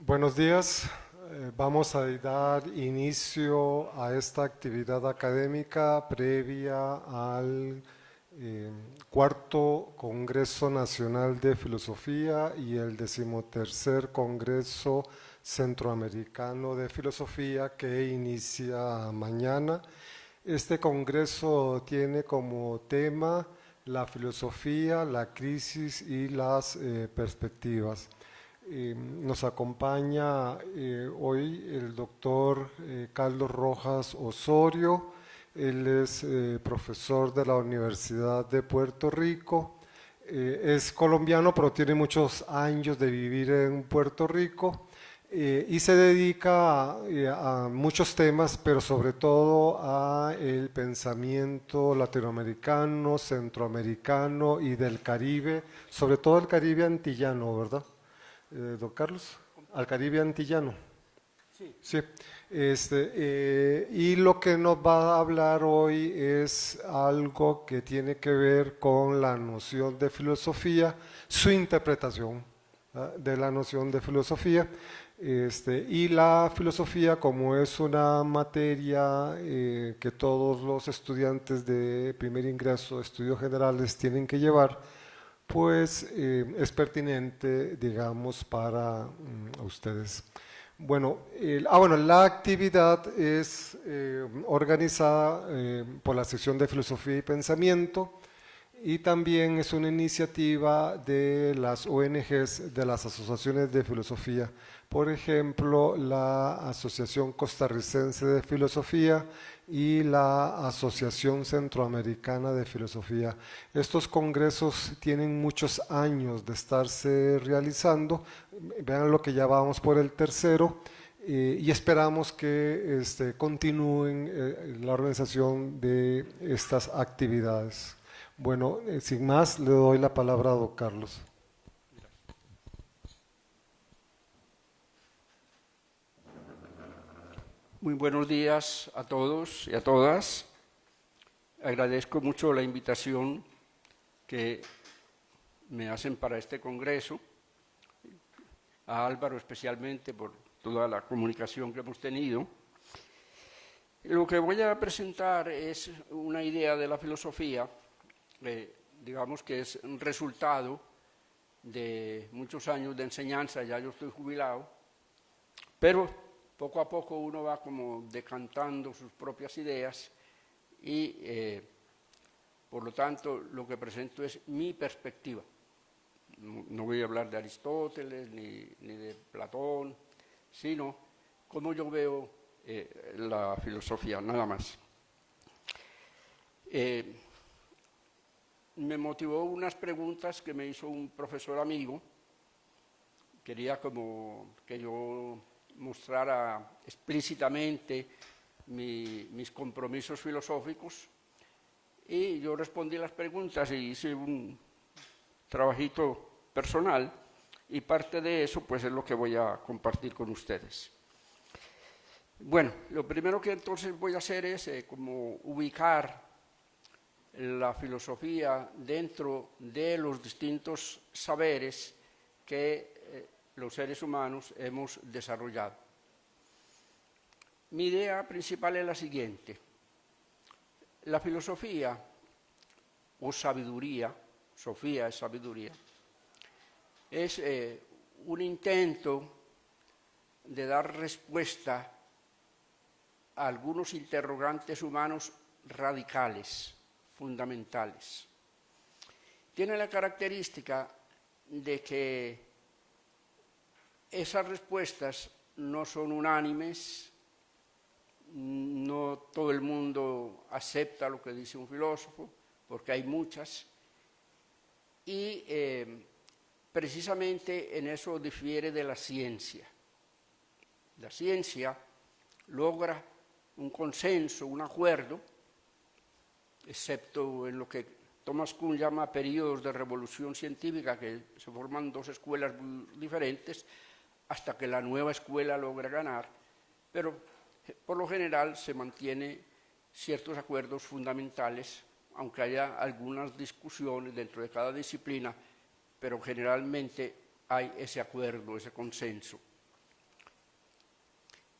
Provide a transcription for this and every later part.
Buenos días. Vamos a dar inicio a esta actividad académica previa al cuarto Congreso Nacional de Filosofía y el 13º Congreso Centroamericano de Filosofía que inicia mañana. Este congreso tiene como tema la filosofía, la crisis y las perspectivas. Nos acompaña hoy el doctor Carlos Rojas Osorio. Él es profesor de la Universidad de Puerto Rico. Es colombiano, pero tiene muchos años de vivir en Puerto Rico y se dedica a muchos temas, pero sobre todo a el pensamiento latinoamericano, centroamericano y del Caribe, sobre todo el Caribe antillano, ¿verdad? Don Carlos, al Caribe antillano. Sí. Sí. Y lo que nos va a hablar hoy es algo que tiene que ver con la noción de filosofía, su interpretación de la noción de filosofía. Y la filosofía, como es una materia que todos los estudiantes de primer ingreso, estudios generales, tienen que llevar, pues es pertinente, digamos, para ustedes. Bueno, la actividad es organizada por la sección de Filosofía y Pensamiento y también es una iniciativa de las ONGs, de las asociaciones de filosofía. Por ejemplo, la Asociación Costarricense de Filosofía y la Asociación Centroamericana de Filosofía. Estos congresos tienen muchos años de estarse realizando. Vean lo que ya vamos por el tercero. Y esperamos que continúen la organización de estas actividades. Bueno, sin más, le doy la palabra a don Carlos. Muy buenos días a todos y a todas. Agradezco mucho la invitación que me hacen para este congreso, a Álvaro especialmente por toda la comunicación que hemos tenido. Lo que voy a presentar es una idea de la filosofía, digamos que es un resultado de muchos años de enseñanza. Ya yo estoy jubilado, pero poco a poco uno va como decantando sus propias ideas y por lo tanto lo que presento es mi perspectiva. No voy a hablar de Aristóteles ni de Platón, sino cómo yo veo la filosofía, nada más. Me motivó unas preguntas que me hizo un profesor amigo. Quería como que yo mostrara explícitamente mis compromisos filosóficos, y yo respondí las preguntas y hice un trabajito personal, y parte de eso pues es lo que voy a compartir con ustedes. Bueno, lo primero que entonces voy a hacer es como ubicar la filosofía dentro de los distintos saberes que los seres humanos hemos desarrollado. Mi idea principal es la siguiente: la filosofía o sabiduría, sofía es sabiduría, es un intento de dar respuesta a algunos interrogantes humanos radicales, fundamentales. Tiene la característica de que esas respuestas no son unánimes, no todo el mundo acepta lo que dice un filósofo, porque hay muchas, y precisamente en eso difiere de la ciencia. La ciencia logra un consenso, un acuerdo, excepto en lo que Thomas Kuhn llama periodos de revolución científica, que se forman dos escuelas muy diferentes, hasta que la nueva escuela logra ganar, pero por lo general se mantiene ciertos acuerdos fundamentales, aunque haya algunas discusiones dentro de cada disciplina, pero generalmente hay ese acuerdo, ese consenso.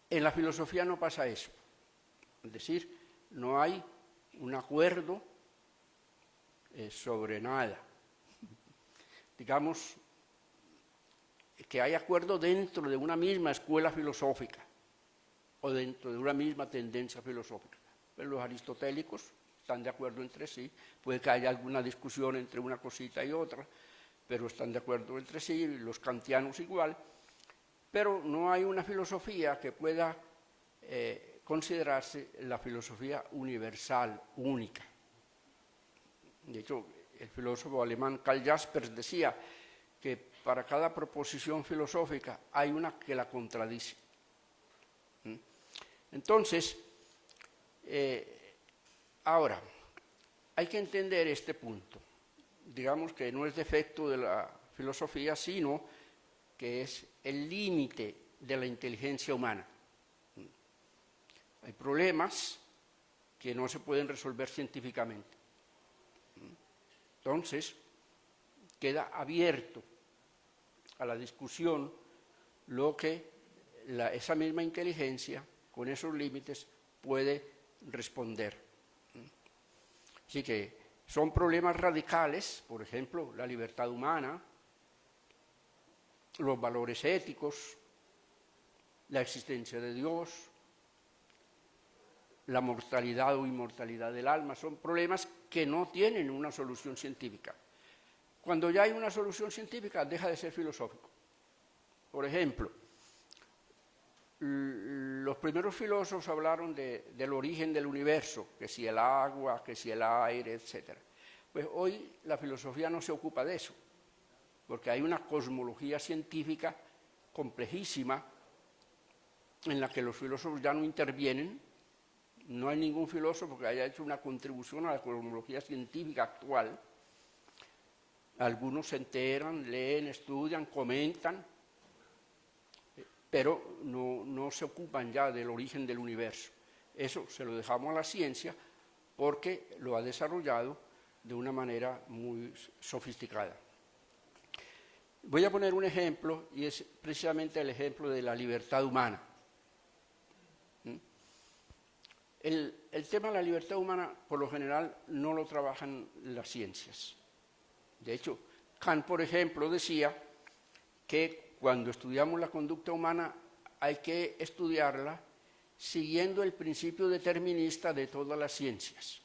En la filosofía no pasa eso. Es decir, no hay un acuerdo sobre nada. Digamos que hay acuerdo dentro de una misma escuela filosófica o dentro de una misma tendencia filosófica. Pero los aristotélicos están de acuerdo entre sí, puede que haya alguna discusión entre una cosita y otra, pero están de acuerdo entre sí, los kantianos igual, pero no hay una filosofía que pueda considerarse la filosofía universal, única. De hecho, el filósofo alemán Karl Jaspers decía que para cada proposición filosófica hay una que la contradice. Entonces, ahora, hay que entender este punto. Digamos que no es defecto de la filosofía, sino que es el límite de la inteligencia humana. Hay problemas que no se pueden resolver científicamente. Entonces, queda abierto a la discusión lo que esa misma inteligencia, con esos límites, puede responder. Así que son problemas radicales, por ejemplo, la libertad humana, los valores éticos, la existencia de Dios, la mortalidad o inmortalidad del alma, son problemas que no tienen una solución científica. Cuando ya hay una solución científica, deja de ser filosófico. Por ejemplo, los primeros filósofos hablaron del origen del universo, que si el agua, que si el aire, etc. Pues hoy la filosofía no se ocupa de eso, porque hay una cosmología científica complejísima en la que los filósofos ya no intervienen. No hay ningún filósofo que haya hecho una contribución a la cosmología científica actual. Algunos se enteran, leen, estudian, comentan, pero no se ocupan ya del origen del universo. Eso se lo dejamos a la ciencia porque lo ha desarrollado de una manera muy sofisticada. Voy a poner un ejemplo, y es precisamente el ejemplo de la libertad humana. El tema de la libertad humana, por lo general, no lo trabajan las ciencias. De hecho, Kant, por ejemplo, decía que cuando estudiamos la conducta humana hay que estudiarla siguiendo el principio determinista de todas las ciencias.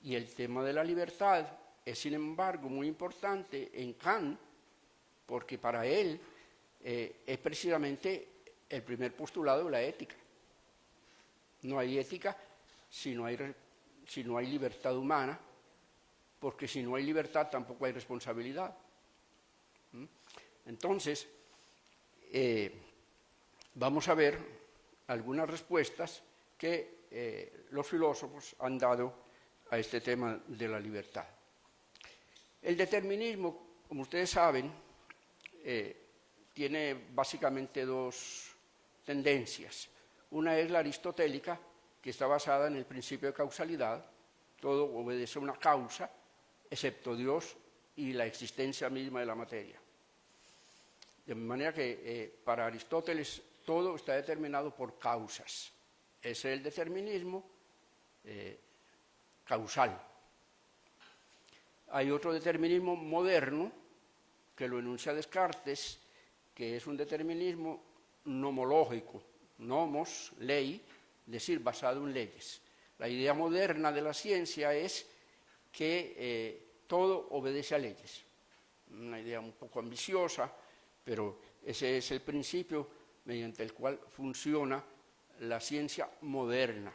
Y el tema de la libertad es, sin embargo, muy importante en Kant, porque para él es precisamente el primer postulado de la ética. No hay ética si no hay libertad humana, porque si no hay libertad tampoco hay responsabilidad. Entonces, vamos a ver algunas respuestas que los filósofos han dado a este tema de la libertad. El determinismo, como ustedes saben, tiene básicamente dos tendencias. Una es la aristotélica, que está basada en el principio de causalidad. Todo obedece a una causa, excepto Dios y la existencia misma de la materia. De manera que para Aristóteles todo está determinado por causas. Ese es el determinismo causal. Hay otro determinismo moderno, que lo enuncia Descartes, que es un determinismo nomológico. Nomos, ley, es decir, basado en leyes. La idea moderna de la ciencia es que todo obedece a leyes. Una idea un poco ambiciosa, pero ese es el principio mediante el cual funciona la ciencia moderna.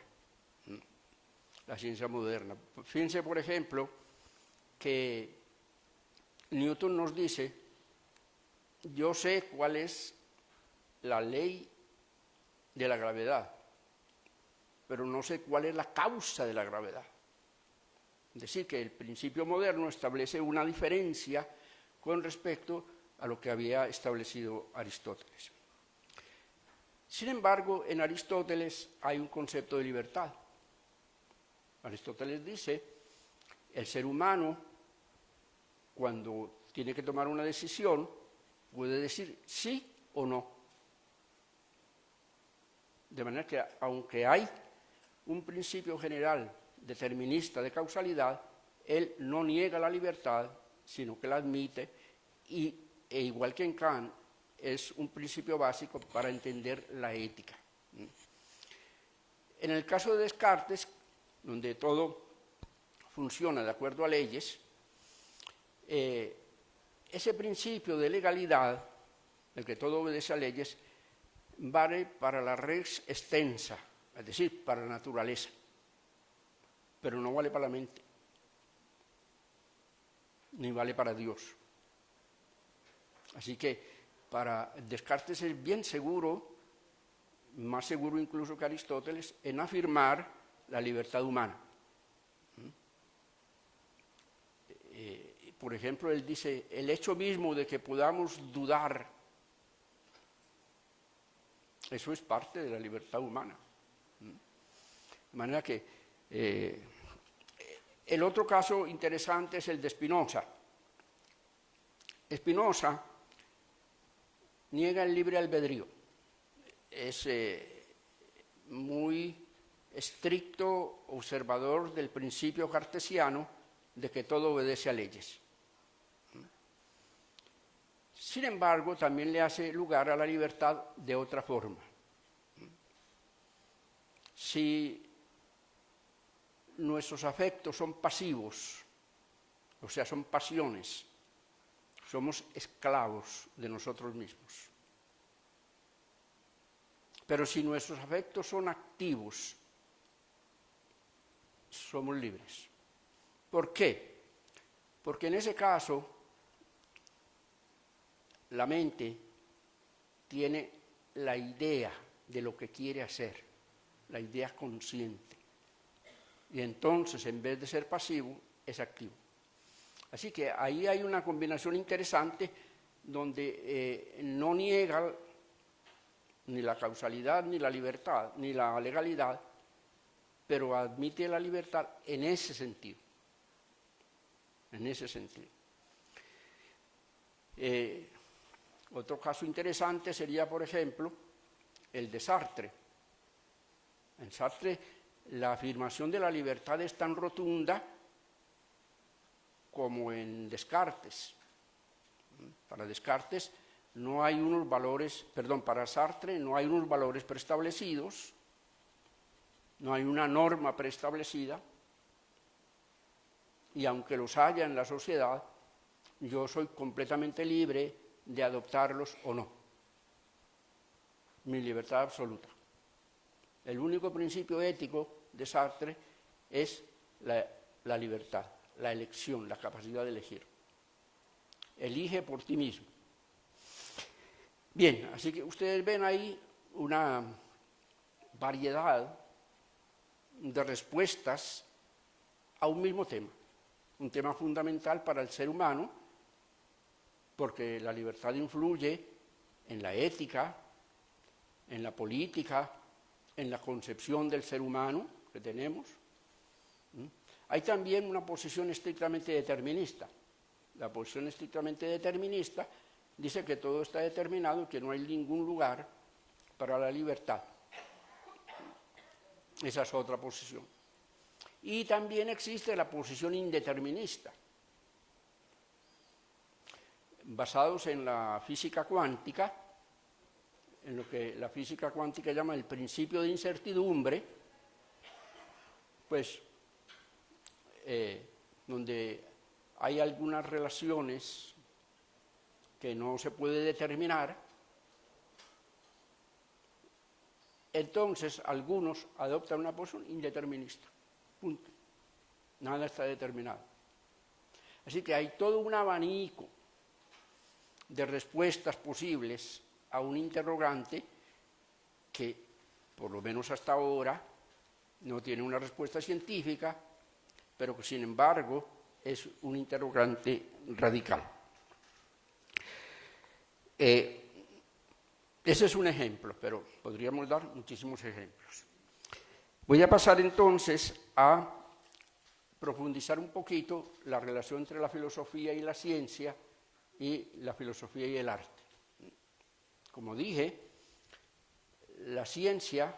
La ciencia moderna. Fíjense, por ejemplo, que Newton nos dice: yo sé cuál es la ley de la gravedad, pero no sé cuál es la causa de la gravedad. Es decir, que el principio moderno establece una diferencia con respecto a lo que había establecido Aristóteles. Sin embargo, en Aristóteles hay un concepto de libertad. Aristóteles dice: el ser humano, cuando tiene que tomar una decisión, puede decir sí o no. De manera que, aunque hay un principio general determinista de causalidad, él no niega la libertad, sino que la admite, e igual que en Kant, es un principio básico para entender la ética. En el caso de Descartes, donde todo funciona de acuerdo a leyes, ese principio de legalidad, el que todo obedece a leyes, vale para la res extensa, es decir, para la naturaleza, pero no vale para la mente, ni vale para Dios. Así que para Descartes es bien seguro, más seguro incluso que Aristóteles, en afirmar la libertad humana. Por ejemplo, él dice, el hecho mismo de que podamos dudar, eso es parte de la libertad humana. De manera que el otro caso interesante es el de Spinoza. Spinoza niega el libre albedrío. Es muy estricto observador del principio cartesiano de que todo obedece a leyes. Sin embargo, también le hace lugar a la libertad de otra forma. Si nuestros afectos son pasivos, o sea, son pasiones, somos esclavos de nosotros mismos. Pero si nuestros afectos son activos, somos libres. ¿Por qué? Porque en ese caso, la mente tiene la idea de lo que quiere hacer, la idea consciente. Y entonces, en vez de ser pasivo, es activo. Así que ahí hay una combinación interesante donde no niega ni la causalidad, ni la libertad, ni la legalidad, pero admite la libertad en ese sentido. En ese sentido. Otro caso interesante sería, por ejemplo, el de Sartre. En Sartre, la afirmación de la libertad es tan rotunda como en Descartes. Para Descartes no hay unos valores, para Sartre no hay unos valores preestablecidos, no hay una norma preestablecida, y aunque los haya en la sociedad, yo soy completamente libre de adoptarlos o no. Mi libertad absoluta. El único principio ético de Sartre es la libertad, la elección, la capacidad de elegir. Elige por ti mismo. Bien, así que ustedes ven ahí una variedad de respuestas a un mismo tema, un tema fundamental para el ser humano, porque la libertad influye en la ética, en la política, en la concepción del ser humano que tenemos. Hay también una posición estrictamente determinista. La posición estrictamente determinista dice que todo está determinado y que no hay ningún lugar para la libertad. Esa es otra posición. Y también existe la posición indeterminista, basados en la física cuántica, en lo que la física cuántica llama el principio de incertidumbre, pues donde hay algunas relaciones que no se puede determinar, entonces algunos adoptan una posición indeterminista. Punto. Nada está determinado. Así que hay todo un abanico de respuestas posibles a un interrogante que, por lo menos hasta ahora, no tiene una respuesta científica, pero que sin embargo es un interrogante radical. Ese es un ejemplo, pero podríamos dar muchísimos ejemplos. Voy a pasar entonces a profundizar un poquito la relación entre la filosofía y la ciencia y la filosofía y el arte. Como dije, la ciencia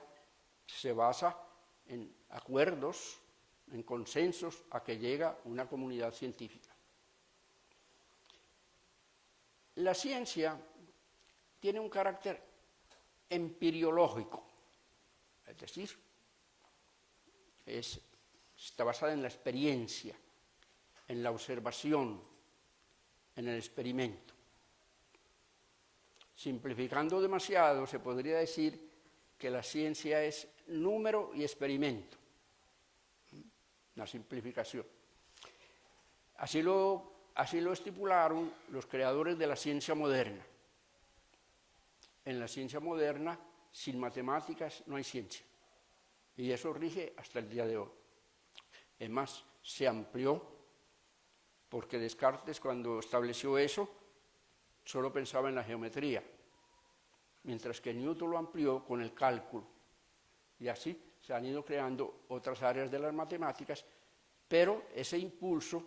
se basa en acuerdos, en consensos a que llega una comunidad científica. La ciencia tiene un carácter empiriológico, es decir, está basada en la experiencia, en la observación, en el experimento. Simplificando demasiado, se podría decir que la ciencia es número y experimento. Una simplificación. Así lo estipularon los creadores de la ciencia moderna. En la ciencia moderna, sin matemáticas no hay ciencia. Y eso rige hasta el día de hoy. Es más, se amplió, porque Descartes, cuando estableció eso, solo pensaba en la geometría, mientras que Newton lo amplió con el cálculo. Y así se han ido creando otras áreas de las matemáticas, pero ese impulso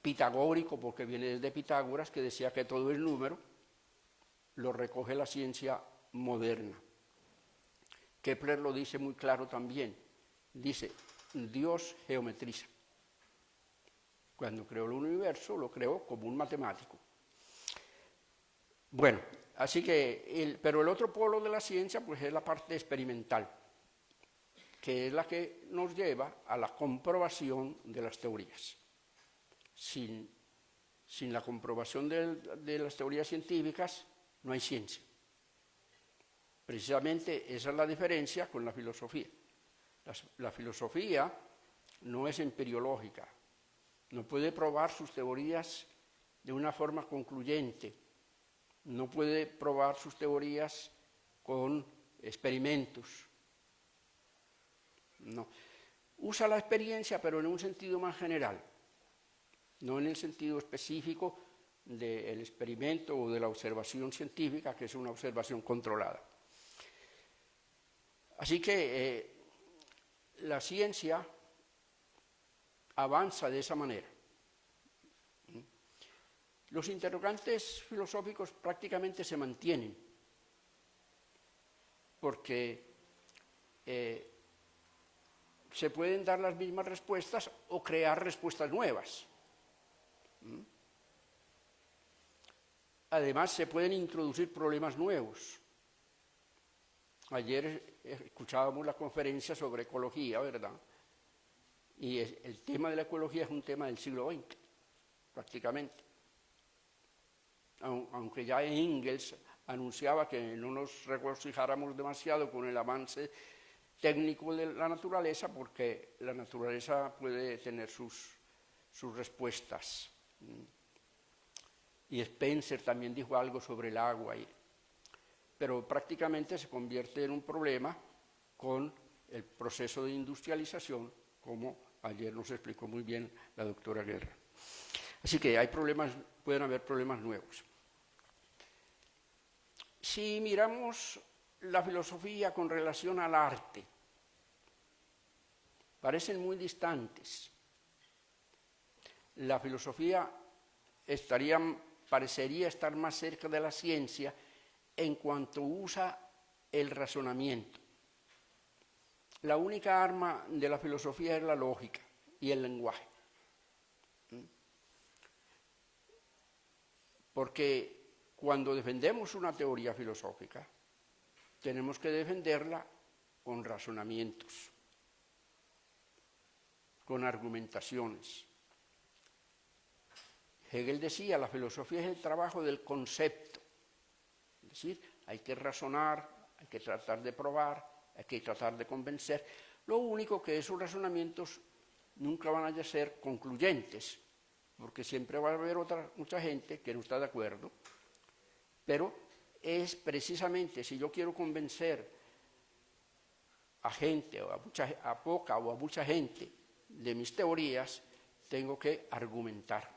pitagórico, porque viene desde Pitágoras, que decía que todo es número, lo recoge la ciencia moderna. Kepler lo dice muy claro también, dice, Dios geometriza. Cuando creó el universo, lo creó como un matemático. Bueno, así que, pero el otro polo de la ciencia, pues es la parte experimental, que es la que nos lleva a la comprobación de las teorías. Sin la comprobación de las teorías científicas, no hay ciencia. Precisamente esa es la diferencia con la filosofía. La filosofía no es empiriológica, no puede probar sus teorías de una forma concluyente, no puede probar sus teorías con experimentos. No. Usa la experiencia, pero en un sentido más general, no en el sentido específico del experimento o de la observación científica, que es una observación controlada. Así que la ciencia avanza de esa manera. Los interrogantes filosóficos prácticamente se mantienen, porque se pueden dar las mismas respuestas o crear respuestas nuevas. Además, se pueden introducir problemas nuevos. Ayer escuchábamos la conferencia sobre ecología, ¿verdad? Y el tema de la ecología es un tema del siglo XX, prácticamente. Aunque ya Engels anunciaba que no nos regocijáramos demasiado con el avance técnico de la naturaleza, porque la naturaleza puede tener sus respuestas. Y Spencer también dijo algo sobre el agua, pero prácticamente se convierte en un problema con el proceso de industrialización, como ayer nos explicó muy bien la doctora Guerra. Así que pueden haber problemas nuevos. Si miramos la filosofía con relación al arte, parecen muy distantes. La filosofía parecería estar más cerca de la ciencia en cuanto usa el razonamiento. La única arma de la filosofía es la lógica y el lenguaje. Porque cuando defendemos una teoría filosófica, tenemos que defenderla con razonamientos, con argumentaciones. Hegel decía, la filosofía es el trabajo del concepto. Es decir, hay que razonar, hay que tratar de probar, hay que tratar de convencer. Lo único que esos razonamientos nunca van a ser concluyentes, porque siempre va a haber mucha gente que no está de acuerdo, pero es precisamente si yo quiero convencer a gente, o a poca o a mucha gente de mis teorías, tengo que argumentar.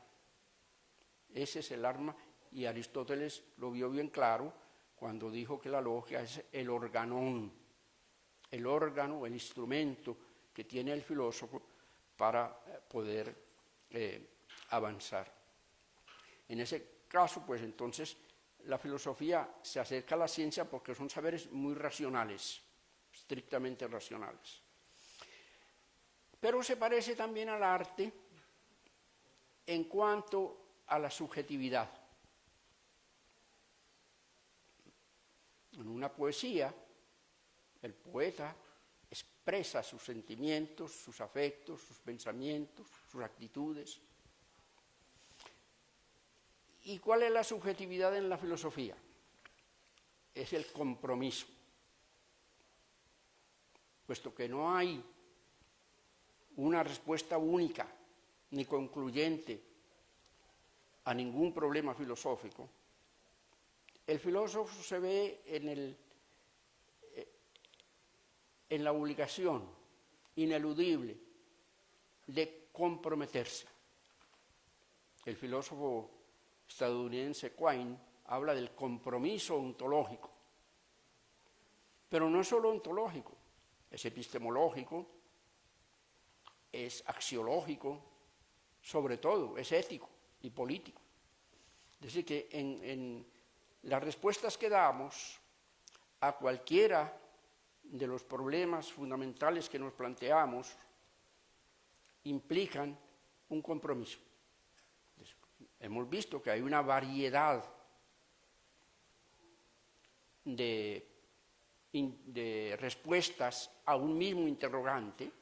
Ese es el arma, y Aristóteles lo vio bien claro cuando dijo que la lógica es el organón, el órgano, el instrumento que tiene el filósofo para poder avanzar. En ese caso, pues entonces, la filosofía se acerca a la ciencia porque son saberes muy racionales. estrictamente racionales. Pero se parece también al arte en cuanto a la subjetividad. En una poesía, el poeta expresa sus sentimientos, sus afectos, sus pensamientos, sus actitudes. ¿Y cuál es la subjetividad en la filosofía? Es el compromiso. Puesto que no hay una respuesta única ni concluyente a ningún problema filosófico, el filósofo se ve en la obligación ineludible de comprometerse. El filósofo estadounidense Quine habla del compromiso ontológico, pero no es solo ontológico, es epistemológico, es axiológico, sobre todo es ético y político. Es decir, que en las respuestas que damos a cualquiera de los problemas fundamentales que nos planteamos implican un compromiso. Hemos visto que hay una variedad de respuestas a un mismo interrogante.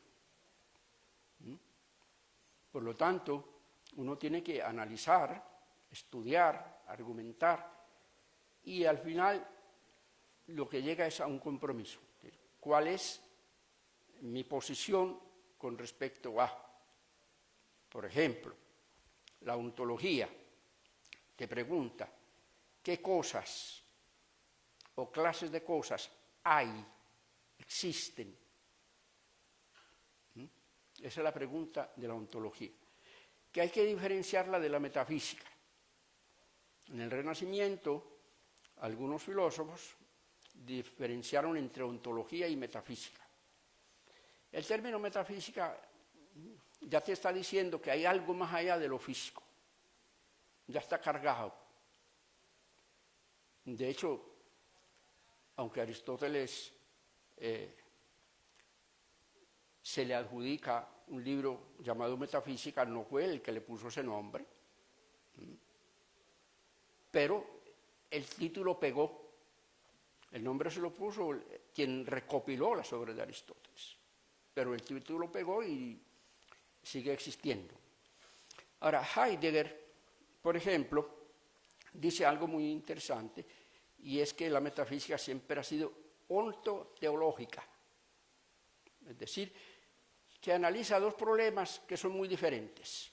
Por lo tanto, uno tiene que analizar, estudiar, argumentar, y al final lo que llega es a un compromiso. ¿Cuál es mi posición con respecto a? Por ejemplo, la ontología te pregunta qué cosas o clases de cosas hay, existen. Esa es la pregunta de la ontología, que hay que diferenciarla de la metafísica. En el Renacimiento, algunos filósofos diferenciaron entre ontología y metafísica. El término metafísica ya te está diciendo que hay algo más allá de lo físico, ya está cargado. De hecho, aunque Aristóteles se le adjudica un libro llamado Metafísica, no fue él el que le puso ese nombre, pero el título pegó. El nombre se lo puso quien recopiló las obras de Aristóteles, pero el título pegó y sigue existiendo. Ahora, Heidegger, por ejemplo, dice algo muy interesante, y es que la metafísica siempre ha sido ontoteológica, es decir, que analiza dos problemas que son muy diferentes.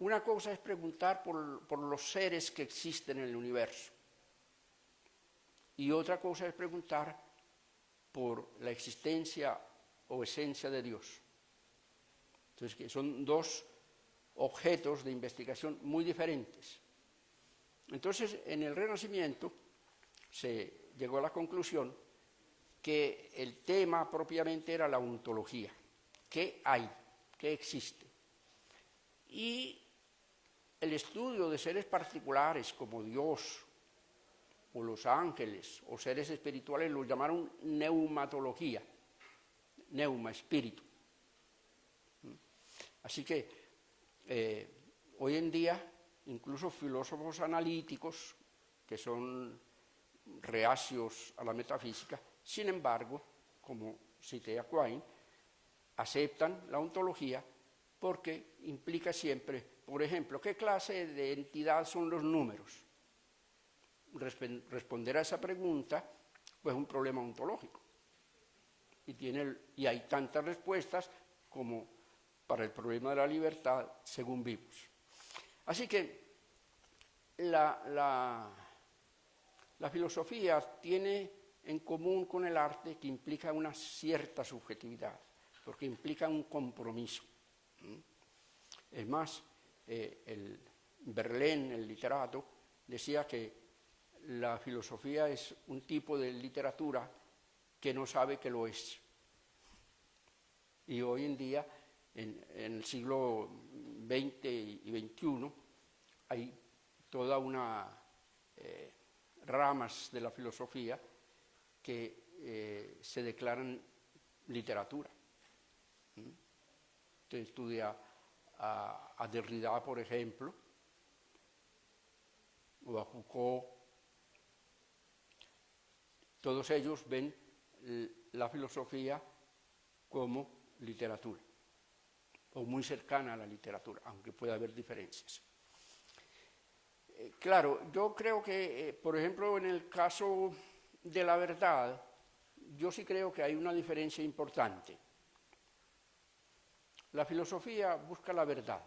Una cosa es preguntar por los seres que existen en el universo, y otra cosa es preguntar por la existencia o esencia de Dios. Entonces, que son dos objetos de investigación muy diferentes. Entonces, en el Renacimiento se llegó a la conclusión que el tema propiamente era la ontología. ¿Qué hay? ¿Qué existe? Y el estudio de seres particulares como Dios, o los ángeles, o seres espirituales, lo llamaron neumatología, neuma, espíritu. Así que hoy en día, incluso filósofos analíticos, que son reacios a la metafísica, sin embargo, como cité a Quine, aceptan la ontología porque implica siempre, por ejemplo, ¿qué clase de entidad son los números? Responder a esa pregunta, pues es un problema ontológico. Y hay tantas respuestas como para el problema de la libertad, según vimos. Así que la filosofía tiene en común con el arte que implica una cierta subjetividad, porque implica un compromiso. Es más, Verlaine, el literato, decía que la filosofía es un tipo de literatura que no sabe que lo es. Y hoy en día, en el siglo XX y XXI, hay toda una ramas de la filosofía que se declaran literatura. Usted estudia a Derrida, por ejemplo, o a Foucault. Todos ellos ven la filosofía como literatura, o muy cercana a la literatura, aunque pueda haber diferencias. Claro, yo creo que, por ejemplo, en el caso de la verdad, yo sí creo que hay una diferencia importante. La filosofía busca la verdad,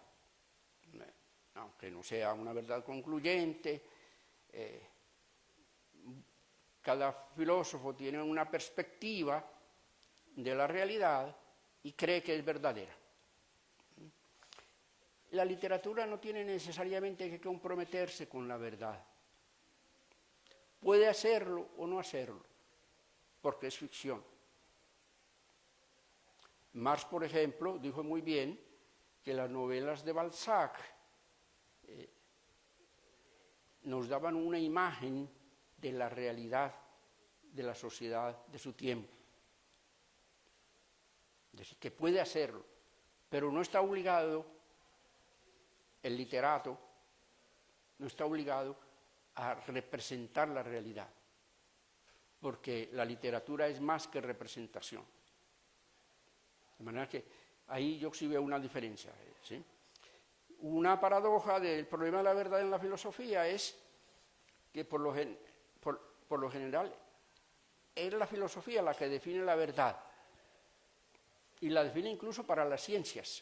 aunque no sea una verdad concluyente. Cada filósofo tiene una perspectiva de la realidad y cree que es verdadera. La literatura no tiene necesariamente que comprometerse con la verdad. Puede hacerlo o no hacerlo, porque es ficción. Marx, por ejemplo, dijo muy bien que las novelas de Balzac nos daban una imagen de la realidad de la sociedad de su tiempo. Es decir, que puede hacerlo, pero no está obligado, el literato no está obligado a representar la realidad, porque la literatura es más que representación. De manera que ahí yo sí veo una diferencia, ¿sí? Una paradoja del problema de la verdad en la filosofía es que por lo general es la filosofía la que define la verdad, y la define incluso para las ciencias.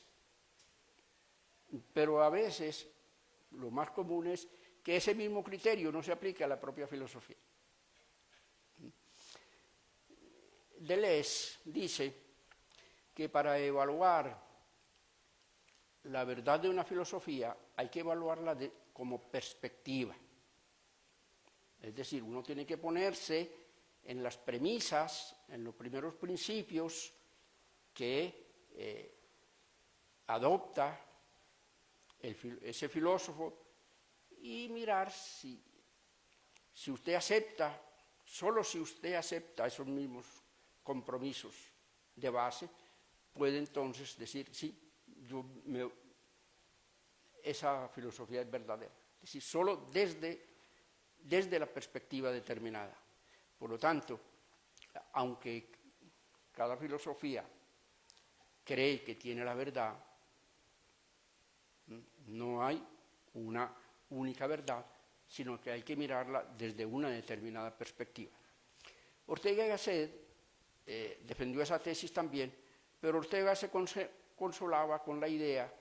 Pero a veces lo más común es que ese mismo criterio no se aplique a la propia filosofía. Deleuze dice que para evaluar la verdad de una filosofía hay que evaluarla como perspectiva. Es decir, uno tiene que ponerse en las premisas, en los primeros principios que adopta ese filósofo y mirar si usted acepta, solo si usted acepta esos mismos compromisos de base, puede entonces decir, sí, esa filosofía es verdadera. Es decir, solo desde la perspectiva determinada. Por lo tanto, aunque cada filosofía cree que tiene la verdad, no hay una única verdad, sino que hay que mirarla desde una determinada perspectiva. Ortega y Gasset defendió esa tesis también, pero Ortega se consolaba con la idea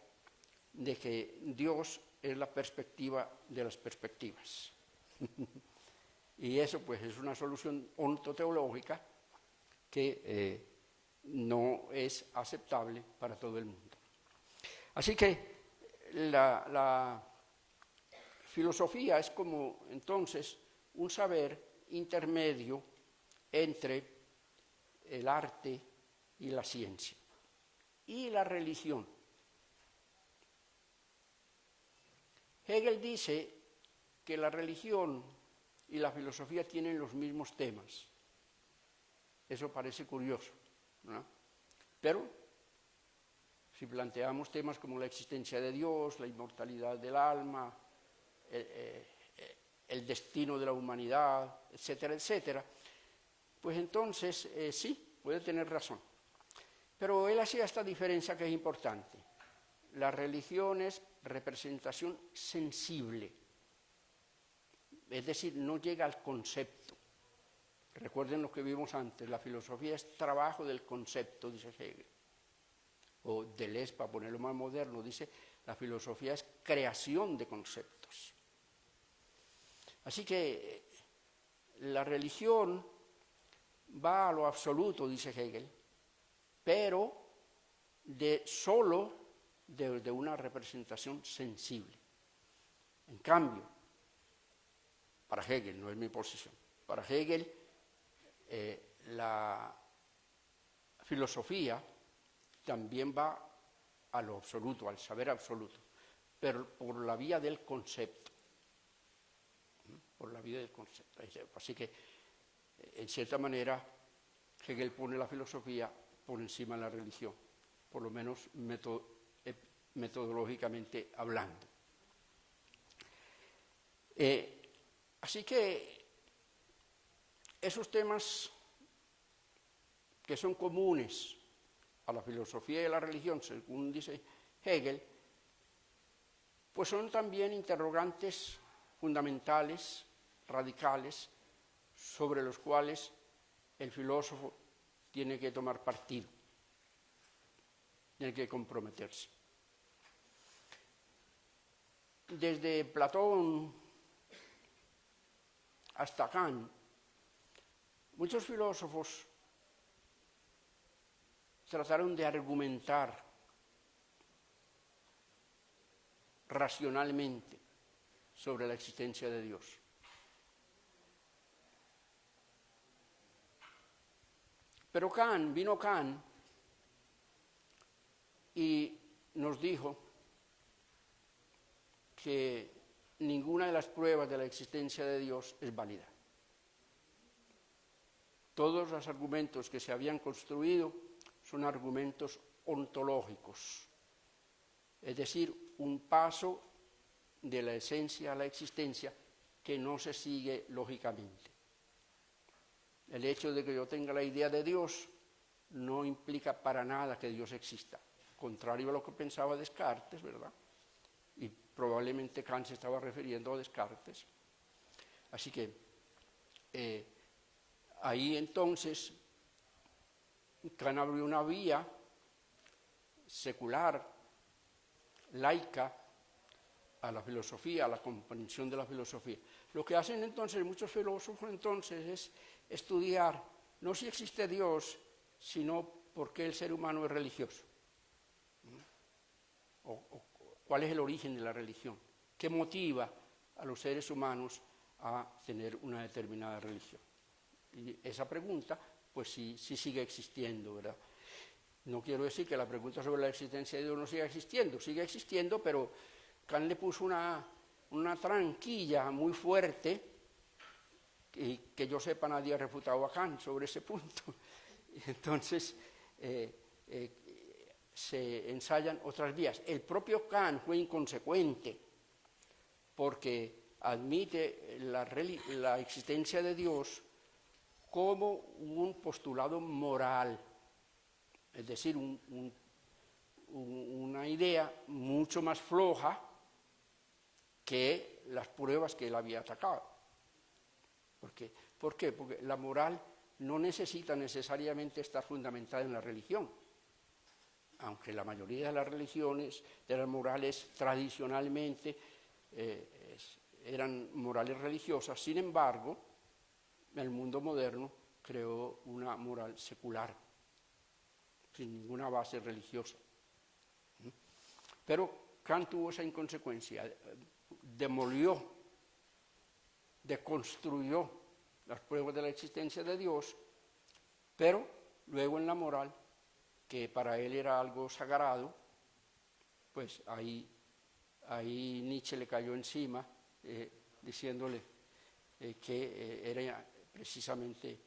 de que Dios es la perspectiva de las perspectivas. Y eso pues es una solución ontoteológica que no es aceptable para todo el mundo. Así que la filosofía es como entonces un saber intermedio entre el arte y la ciencia y la religión. Hegel dice que la religión y la filosofía tienen los mismos temas. Eso parece curioso, ¿no? Pero si planteamos temas como la existencia de Dios, la inmortalidad del alma, el destino de la humanidad, etcétera, etcétera, pues entonces sí, puede tener razón. Pero él hacía esta diferencia que es importante. La religión es representación sensible, es decir, no llega al concepto. Recuerden lo que vimos antes, la filosofía es trabajo del concepto, dice Hegel. O Deleuze, para ponerlo más moderno, dice, la filosofía es creación de conceptos. Así que la religión va a lo absoluto, dice Hegel, pero solo de una representación sensible. En cambio, para Hegel, no es mi posición, para Hegel la filosofía también va a lo absoluto, al saber absoluto, pero por la vía del concepto. Por la vía del concepto. Así que, en cierta manera, Hegel pone la filosofía por encima de la religión, por lo menos metodológicamente hablando. Así que esos temas que son comunes a la filosofía y a la religión, según dice Hegel, pues son también interrogantes fundamentales, radicales, sobre los cuales el filósofo tiene que tomar partido, tiene que comprometerse. Desde Platón hasta Kant, muchos filósofos trataron de argumentar racionalmente sobre la existencia de Dios. Pero vino Kant y nos dijo que ninguna de las pruebas de la existencia de Dios es válida. Todos los argumentos que se habían construido son argumentos ontológicos, es decir, un paso de la esencia a la existencia que no se sigue lógicamente. El hecho de que yo tenga la idea de Dios no implica para nada que Dios exista, contrario a lo que pensaba Descartes, ¿verdad? Y probablemente Kant se estaba refiriendo a Descartes. Así que ahí entonces Kant abrió una vía secular, laica, a la filosofía, a la comprensión de la filosofía. Lo que hacen entonces muchos filósofos entonces es estudiar no si existe Dios, sino por qué el ser humano es religioso. O cuál es el origen de la religión, qué motiva a los seres humanos a tener una determinada religión. Y esa pregunta, pues sí sigue existiendo, ¿verdad? No quiero decir que la pregunta sobre la existencia de Dios no siga existiendo, pero Kant le puso una tranquilla muy fuerte, que yo sepa nadie ha refutado a Kant sobre ese punto. Entonces, se ensayan otras vías. El propio Kant fue inconsecuente, porque admite la existencia de Dios como un postulado moral, es decir, una idea mucho más floja que las pruebas que él había atacado. ¿Por qué? Porque la moral no necesita necesariamente estar fundamentada en la religión, aunque la mayoría de las religiones, de las morales tradicionalmente eran morales religiosas. Sin embargo, el mundo moderno creó una moral secular, sin ninguna base religiosa. Pero Kant tuvo esa inconsecuencia, demolió, deconstruyó las pruebas de la existencia de Dios, pero luego en la moral, que para él era algo sagrado, pues ahí Nietzsche le cayó encima, diciéndole que era precisamente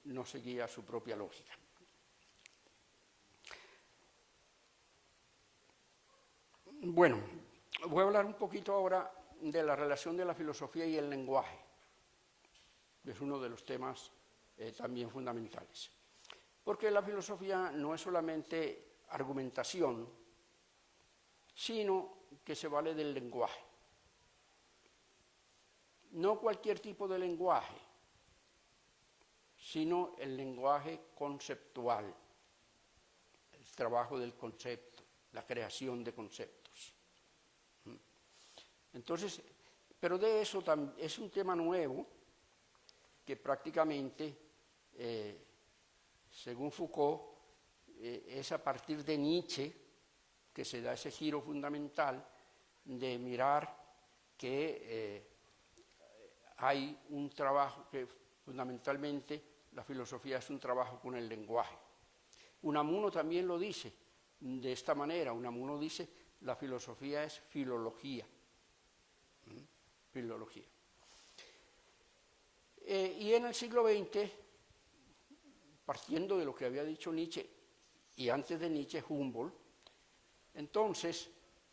no seguía su propia lógica. Bueno, voy a hablar un poquito ahora de la relación de la filosofía y el lenguaje. Es uno de los temas también fundamentales. Porque la filosofía no es solamente argumentación, sino que se vale del lenguaje. No cualquier tipo de lenguaje, sino el lenguaje conceptual, el trabajo del concepto, la creación de conceptos. Entonces, pero de eso es un tema nuevo que prácticamente, según Foucault, es a partir de Nietzsche que se da ese giro fundamental de mirar que hay un trabajo que fundamentalmente la filosofía es un trabajo con el lenguaje. Unamuno también lo dice de esta manera. Unamuno dice la filosofía es filología. Y en el siglo XX, partiendo de lo que había dicho Nietzsche y antes de Nietzsche Humboldt, entonces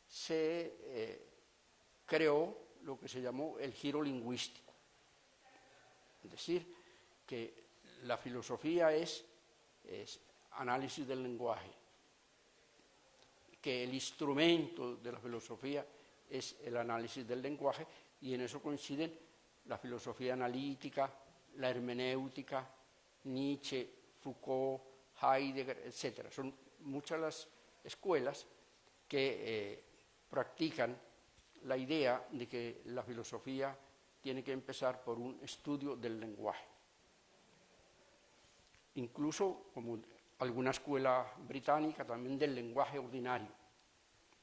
se creó lo que se llamó el giro lingüístico. Es decir, que la filosofía es análisis del lenguaje, que el instrumento de la filosofía es el análisis del lenguaje, y en eso coinciden la filosofía analítica, la hermenéutica, Nietzsche, Foucault, Heidegger, etc. Son muchas las escuelas que practican la idea de que la filosofía tiene que empezar por un estudio del lenguaje. Incluso, como alguna escuela británica, también del lenguaje ordinario,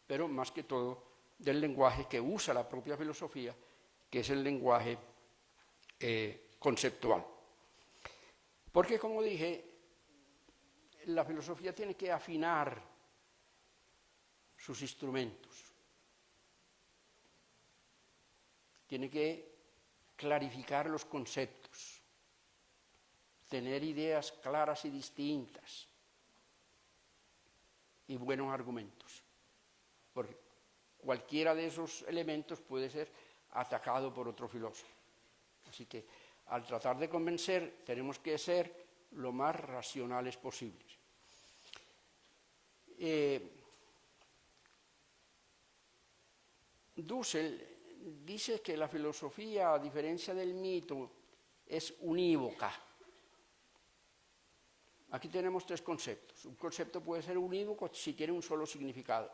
pero más que todo del lenguaje que usa la propia filosofía, que es el lenguaje conceptual. Porque, como dije, la filosofía tiene que afinar sus instrumentos, tiene que clarificar los conceptos, tener ideas claras y distintas y buenos argumentos, porque cualquiera de esos elementos puede ser atacado por otro filósofo. Así que al tratar de convencer tenemos que ser lo más racionales posibles. Dussel dice que la filosofía, a diferencia del mito, es unívoca. Aquí tenemos tres conceptos. Un concepto puede ser unívoco si tiene un solo significado.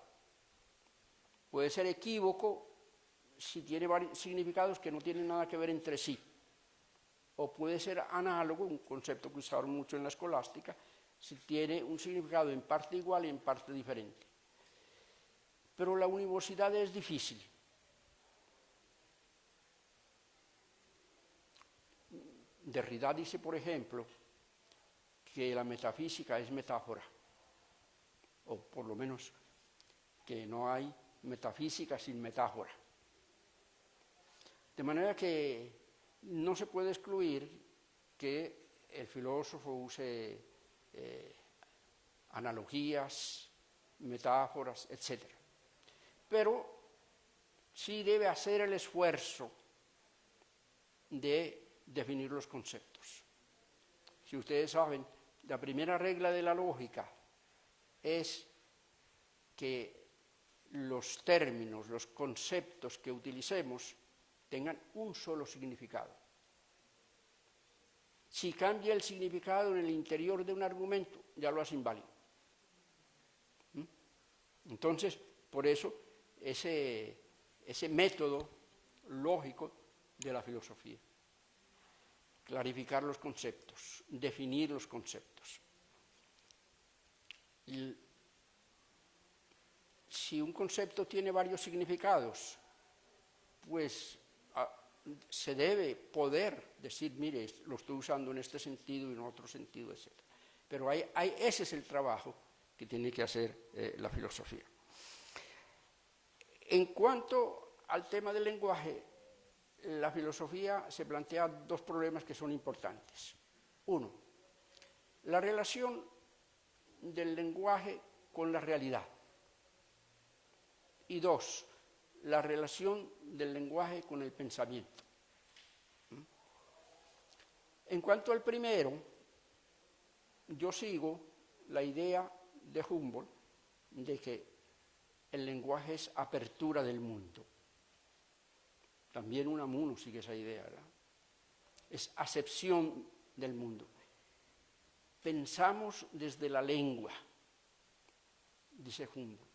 Puede ser equívoco si tiene varios significados que no tienen nada que ver entre sí. O puede ser análogo, un concepto que usaron mucho en la escolástica, si tiene un significado en parte igual y en parte diferente. Pero la univocidad es difícil. Derrida dice, por ejemplo, que la metafísica es metáfora, o por lo menos que no hay metafísica sin metáfora. De manera que no se puede excluir que el filósofo use analogías, metáforas, etc. Pero sí debe hacer el esfuerzo de definir los conceptos. Si ustedes saben, la primera regla de la lógica es que los términos, los conceptos que utilicemos tengan un solo significado. Si cambia el significado en el interior de un argumento, ya lo hace inválido. Entonces, por eso, ese método lógico de la filosofía. Clarificar los conceptos, definir los conceptos. Si un concepto tiene varios significados, pues se debe poder decir, mire, lo estoy usando en este sentido y en otro sentido, etc. Pero ese es el trabajo que tiene que hacer la filosofía. En cuanto al tema del lenguaje, la filosofía se plantea dos problemas que son importantes. Uno, la relación del lenguaje con la realidad. Y dos, la relación del lenguaje con el pensamiento. En cuanto al primero, yo sigo la idea de Humboldt de que el lenguaje es apertura del mundo. También Unamuno sigue esa idea, ¿verdad? Es acepción del mundo. Pensamos desde la lengua, dice Humboldt.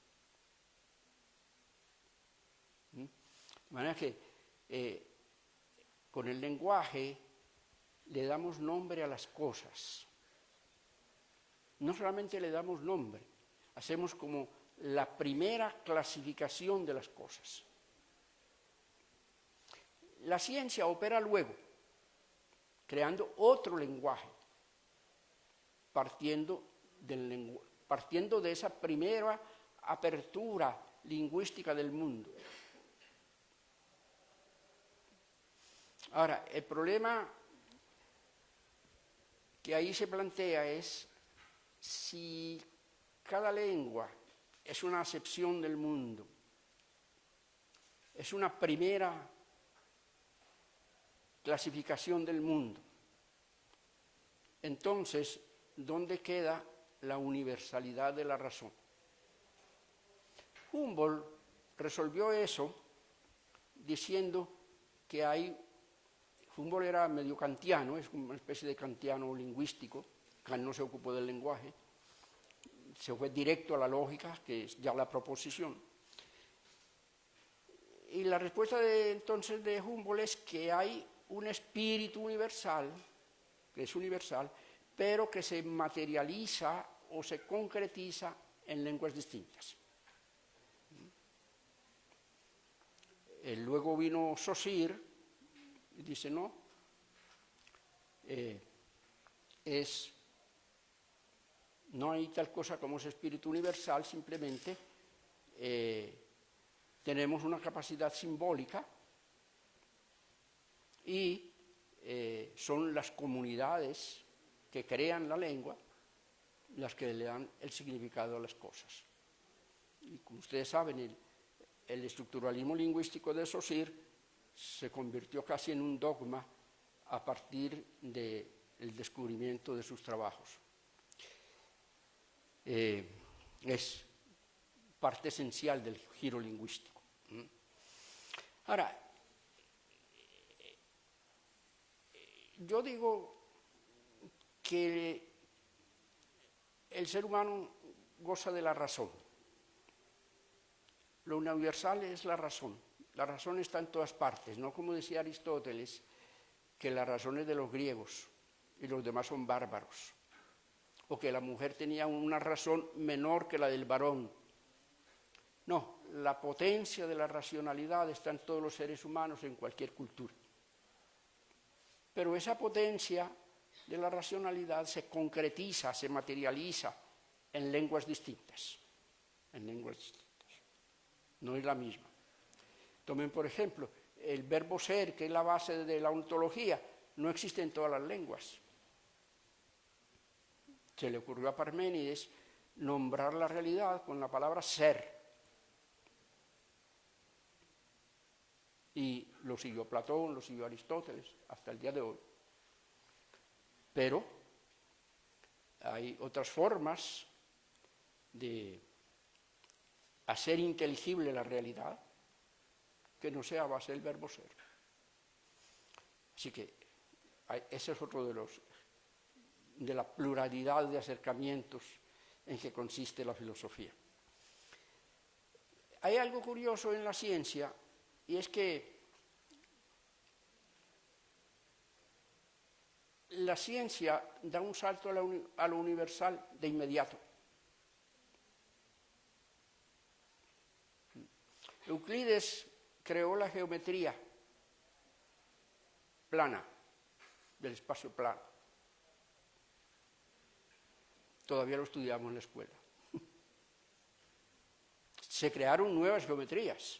De manera que con el lenguaje le damos nombre a las cosas. No solamente le damos nombre, hacemos como la primera clasificación de las cosas. La ciencia opera luego, creando otro lenguaje, partiendo de esa primera apertura lingüística del mundo. Ahora, el problema que ahí se plantea es si cada lengua es una acepción del mundo, es una primera clasificación del mundo, entonces, ¿dónde queda la universalidad de la razón? Humboldt resolvió eso diciendo que Humboldt era medio kantiano, es una especie de kantiano lingüístico. Kant no se ocupó del lenguaje, se fue directo a la lógica, que es ya la proposición. Y la respuesta entonces de Humboldt es que hay un espíritu universal, que es universal, pero que se materializa o se concretiza en lenguas distintas. Luego vino Saussure y dice, no, no hay tal cosa como ese espíritu universal, simplemente tenemos una capacidad simbólica y son las comunidades que crean la lengua las que le dan el significado a las cosas. Y como ustedes saben, el estructuralismo lingüístico de Saussure se convirtió casi en un dogma a partir del descubrimiento de sus trabajos. Es parte esencial del giro lingüístico. Ahora, yo digo que el ser humano goza de la razón. Lo universal es la razón. La razón está en todas partes, no como decía Aristóteles, que la razón es de los griegos y los demás son bárbaros, o que la mujer tenía una razón menor que la del varón. No, la potencia de la racionalidad está en todos los seres humanos, en cualquier cultura. Pero esa potencia de la racionalidad se concretiza, se materializa en lenguas distintas. En lenguas distintas. No es la misma. Tomen, por ejemplo, el verbo ser, que es la base de la ontología, no existe en todas las lenguas. Se le ocurrió a Parménides nombrar la realidad con la palabra ser. Y lo siguió Platón, lo siguió Aristóteles, hasta el día de hoy. Pero hay otras formas de hacer inteligible la realidad que no sea a base del verbo ser. Así que ese es otro de la pluralidad de acercamientos en que consiste la filosofía. Hay algo curioso en la ciencia, y es que la ciencia da un salto a lo universal de inmediato. Euclides creó la geometría plana, del espacio plano. Todavía lo estudiamos en la escuela. Se crearon nuevas geometrías,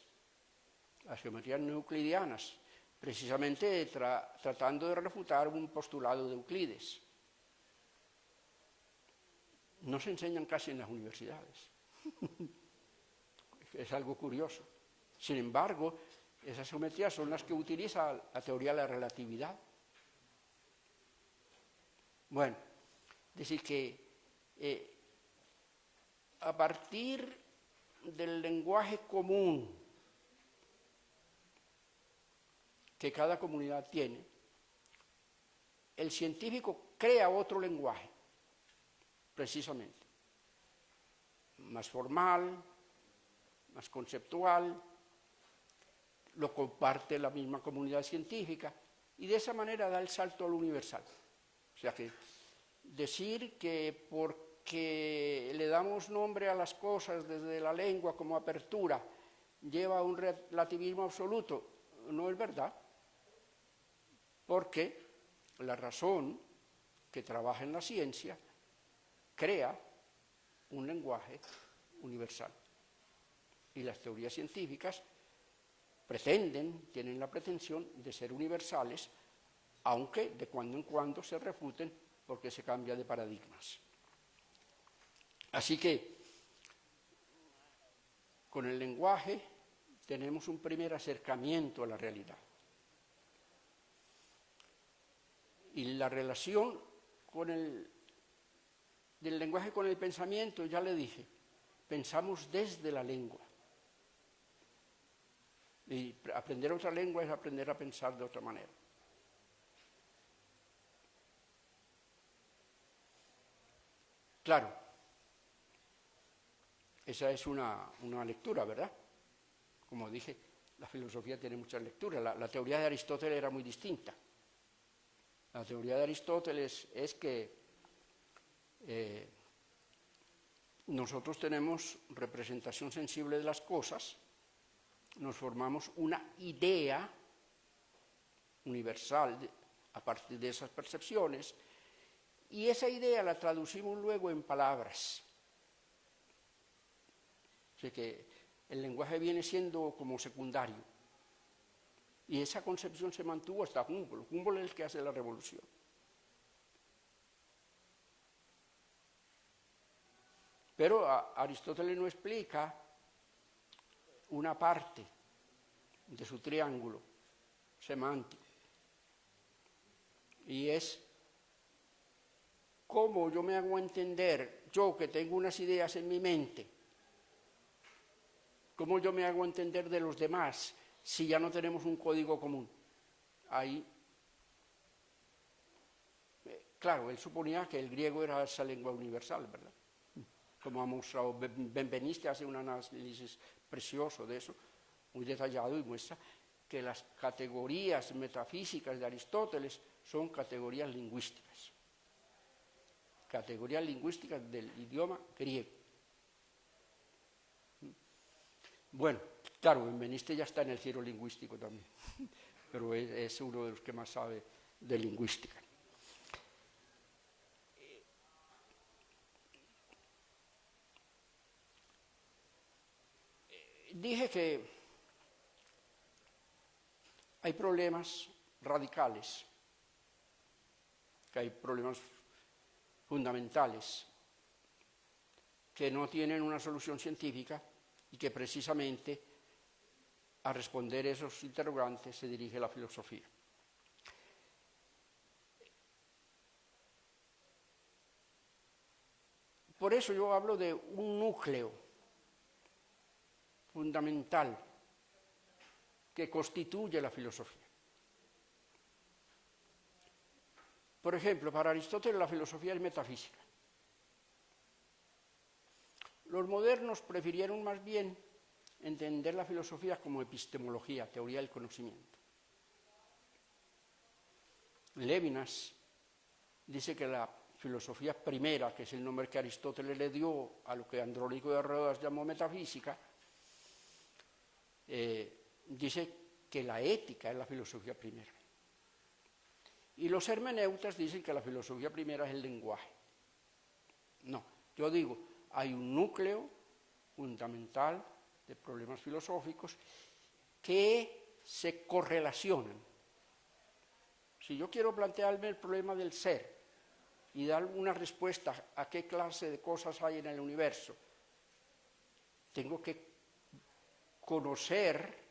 las geometrías no euclidianas, precisamente tratando de refutar un postulado de Euclides. No se enseñan casi en las universidades. Es algo curioso. Sin embargo, esas geometrías son las que utiliza la teoría de la relatividad. Bueno, es decir que a partir del lenguaje común que cada comunidad tiene, el científico crea otro lenguaje, precisamente, más formal, más conceptual, lo comparte la misma comunidad científica y de esa manera da el salto al universal. O sea que decir que porque le damos nombre a las cosas desde la lengua como apertura lleva a un relativismo absoluto no es verdad, porque la razón que trabaja en la ciencia crea un lenguaje universal. Y las teorías científicas tienen la pretensión de ser universales, aunque de cuando en cuando se refuten porque se cambia de paradigmas. Así que, con el lenguaje tenemos un primer acercamiento a la realidad. Y la relación del lenguaje con el pensamiento, ya le dije, pensamos desde la lengua. Y aprender otra lengua es aprender a pensar de otra manera. Claro, esa es una lectura, ¿verdad? Como dije, la filosofía tiene muchas lecturas. La teoría de Aristóteles era muy distinta. La teoría de Aristóteles es que nosotros tenemos representación sensible de las cosas, nos formamos una idea universal a partir de esas percepciones, y esa idea la traducimos luego en palabras. O sea que el lenguaje viene siendo como secundario. Y esa concepción se mantuvo hasta Humboldt. Humboldt es el que hace la revolución. Pero Aristóteles no explica una parte de su triángulo semántico. Y es cómo yo me hago entender, yo que tengo unas ideas en mi mente, cómo yo me hago entender de los demás si ya no tenemos un código común. Ahí, claro, él suponía que el griego era esa lengua universal, ¿verdad? Como ha mostrado Benveniste, hace un análisis precioso de eso, muy detallado, y muestra que las categorías metafísicas de Aristóteles son categorías lingüísticas del idioma griego. Bueno, claro, Benveniste ya está en el cielo lingüístico también, pero es uno de los que más sabe de lingüística. Dije que hay problemas radicales, que hay problemas fundamentales que no tienen una solución científica y que precisamente a responder esos interrogantes se dirige la filosofía. Por eso yo hablo de un núcleo fundamental que constituye la filosofía. Por ejemplo, para Aristóteles la filosofía es metafísica. Los modernos prefirieron más bien entender la filosofía como epistemología, teoría del conocimiento. Lévinas dice que la filosofía primera, que es el nombre que Aristóteles le dio a lo que Andrónico de Rodas llamó metafísica, dice que la ética es la filosofía primera. Y los hermeneutas dicen que la filosofía primera es el lenguaje. No, yo digo, hay un núcleo fundamental de problemas filosóficos que se correlacionan. Si yo quiero plantearme el problema del ser y dar una respuesta a qué clase de cosas hay en el universo, tengo que conocer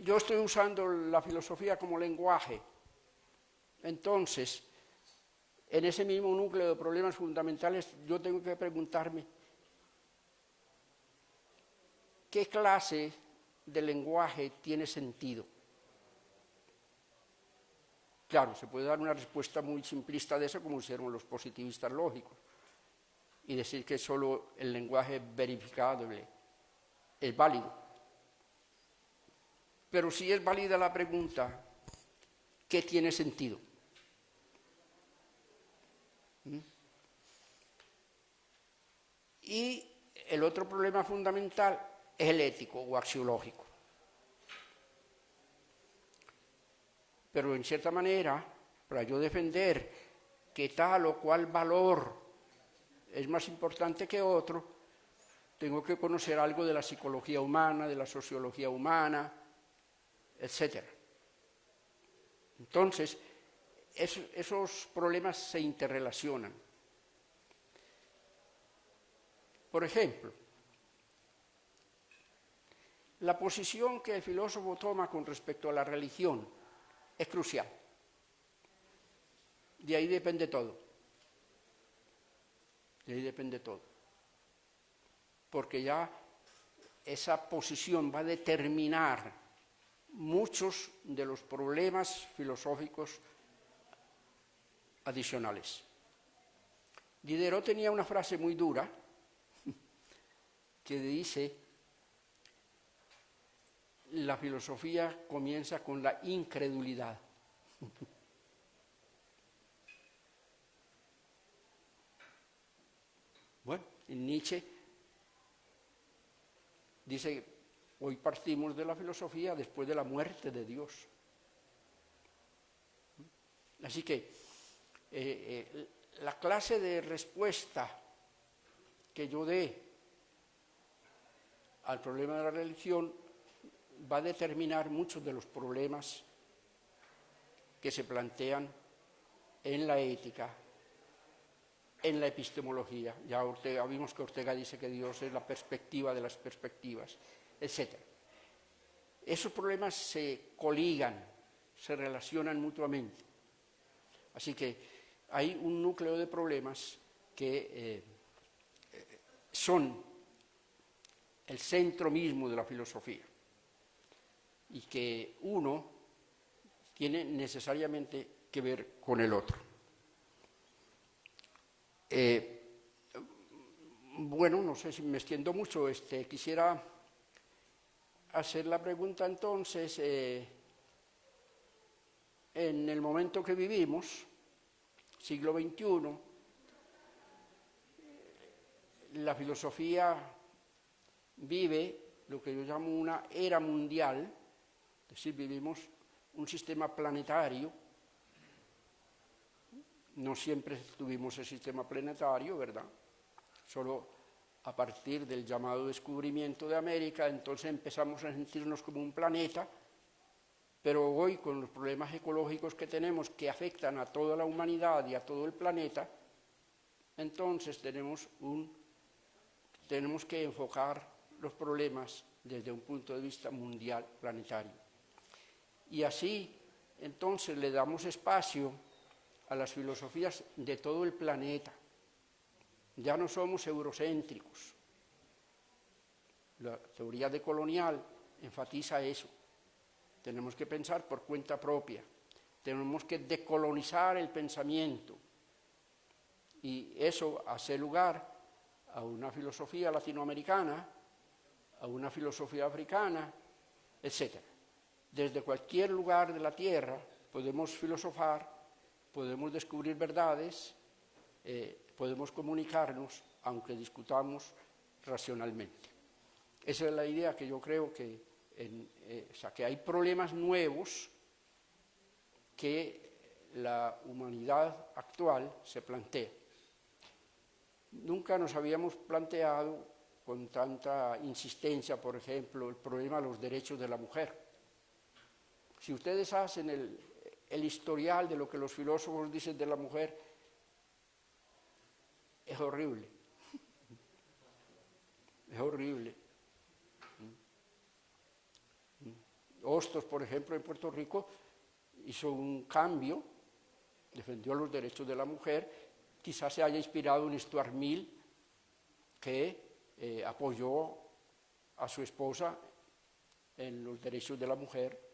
yo estoy usando la filosofía como lenguaje, entonces, en ese mismo núcleo de problemas fundamentales, yo tengo que preguntarme qué clase de lenguaje tiene sentido. Claro, se puede dar una respuesta muy simplista de eso, como hicieron los positivistas lógicos, y decir que solo el lenguaje verificable es válido. Pero sí es válida la pregunta, ¿qué tiene sentido? Y el otro problema fundamental es el ético o axiológico. pero en cierta manera, para yo defender que tal o cual valor es más importante que otro, tengo que conocer algo de la psicología humana, de la sociología humana, etc. Entonces, esos problemas se interrelacionan. Por ejemplo, la posición que el filósofo toma con respecto a la religión es crucial. De ahí depende todo. De ahí depende todo. Porque ya esa posición va a determinar muchos de los problemas filosóficos adicionales. Diderot tenía una frase muy dura que dice: la filosofía comienza con la incredulidad. Bueno, Nietzsche dice: hoy partimos de la filosofía después de la muerte de Dios. Así que la clase de respuesta que yo dé al problema de la religión va a determinar muchos de los problemas que se plantean en la ética, en la epistemología. Ya vimos que Ortega dice que Dios es la perspectiva de las perspectivas, etc. Esos problemas se coligan, se relacionan mutuamente. Así que hay un núcleo de problemas que son el centro mismo de la filosofía y que uno tiene necesariamente que ver con el otro. Bueno, no sé si me extiendo mucho, quisiera hacer la pregunta entonces, en el momento que vivimos, siglo XXI, la filosofía vive lo que yo llamo una era mundial, es decir, vivimos un sistema planetario. No siempre tuvimos el sistema planetario, ¿verdad? Solo a partir del llamado descubrimiento de América, entonces empezamos a sentirnos como un planeta, pero hoy con los problemas ecológicos que tenemos que afectan a toda la humanidad y a todo el planeta, entonces tenemos que enfocar los problemas desde un punto de vista mundial, planetario. Y así, entonces, le damos espacio a las filosofías de todo el planeta. Ya no somos eurocéntricos. La teoría decolonial enfatiza eso. Tenemos que pensar por cuenta propia. Tenemos que decolonizar el pensamiento. Y eso hace lugar a una filosofía latinoamericana, a una filosofía africana, etc. Desde cualquier lugar de la Tierra podemos filosofar, podemos descubrir verdades, podemos comunicarnos, aunque discutamos racionalmente. Esa es la idea que yo creo que, que hay problemas nuevos que la humanidad actual se plantea. Nunca nos habíamos planteado con tanta insistencia, por ejemplo, el problema de los derechos de la mujer. Si ustedes hacen el historial de lo que los filósofos dicen de la mujer, es horrible. Es horrible. Hostos, por ejemplo, en Puerto Rico, hizo un cambio, defendió los derechos de la mujer, quizás se haya inspirado en Stuart Mill, que apoyó a su esposa en los derechos de la mujer.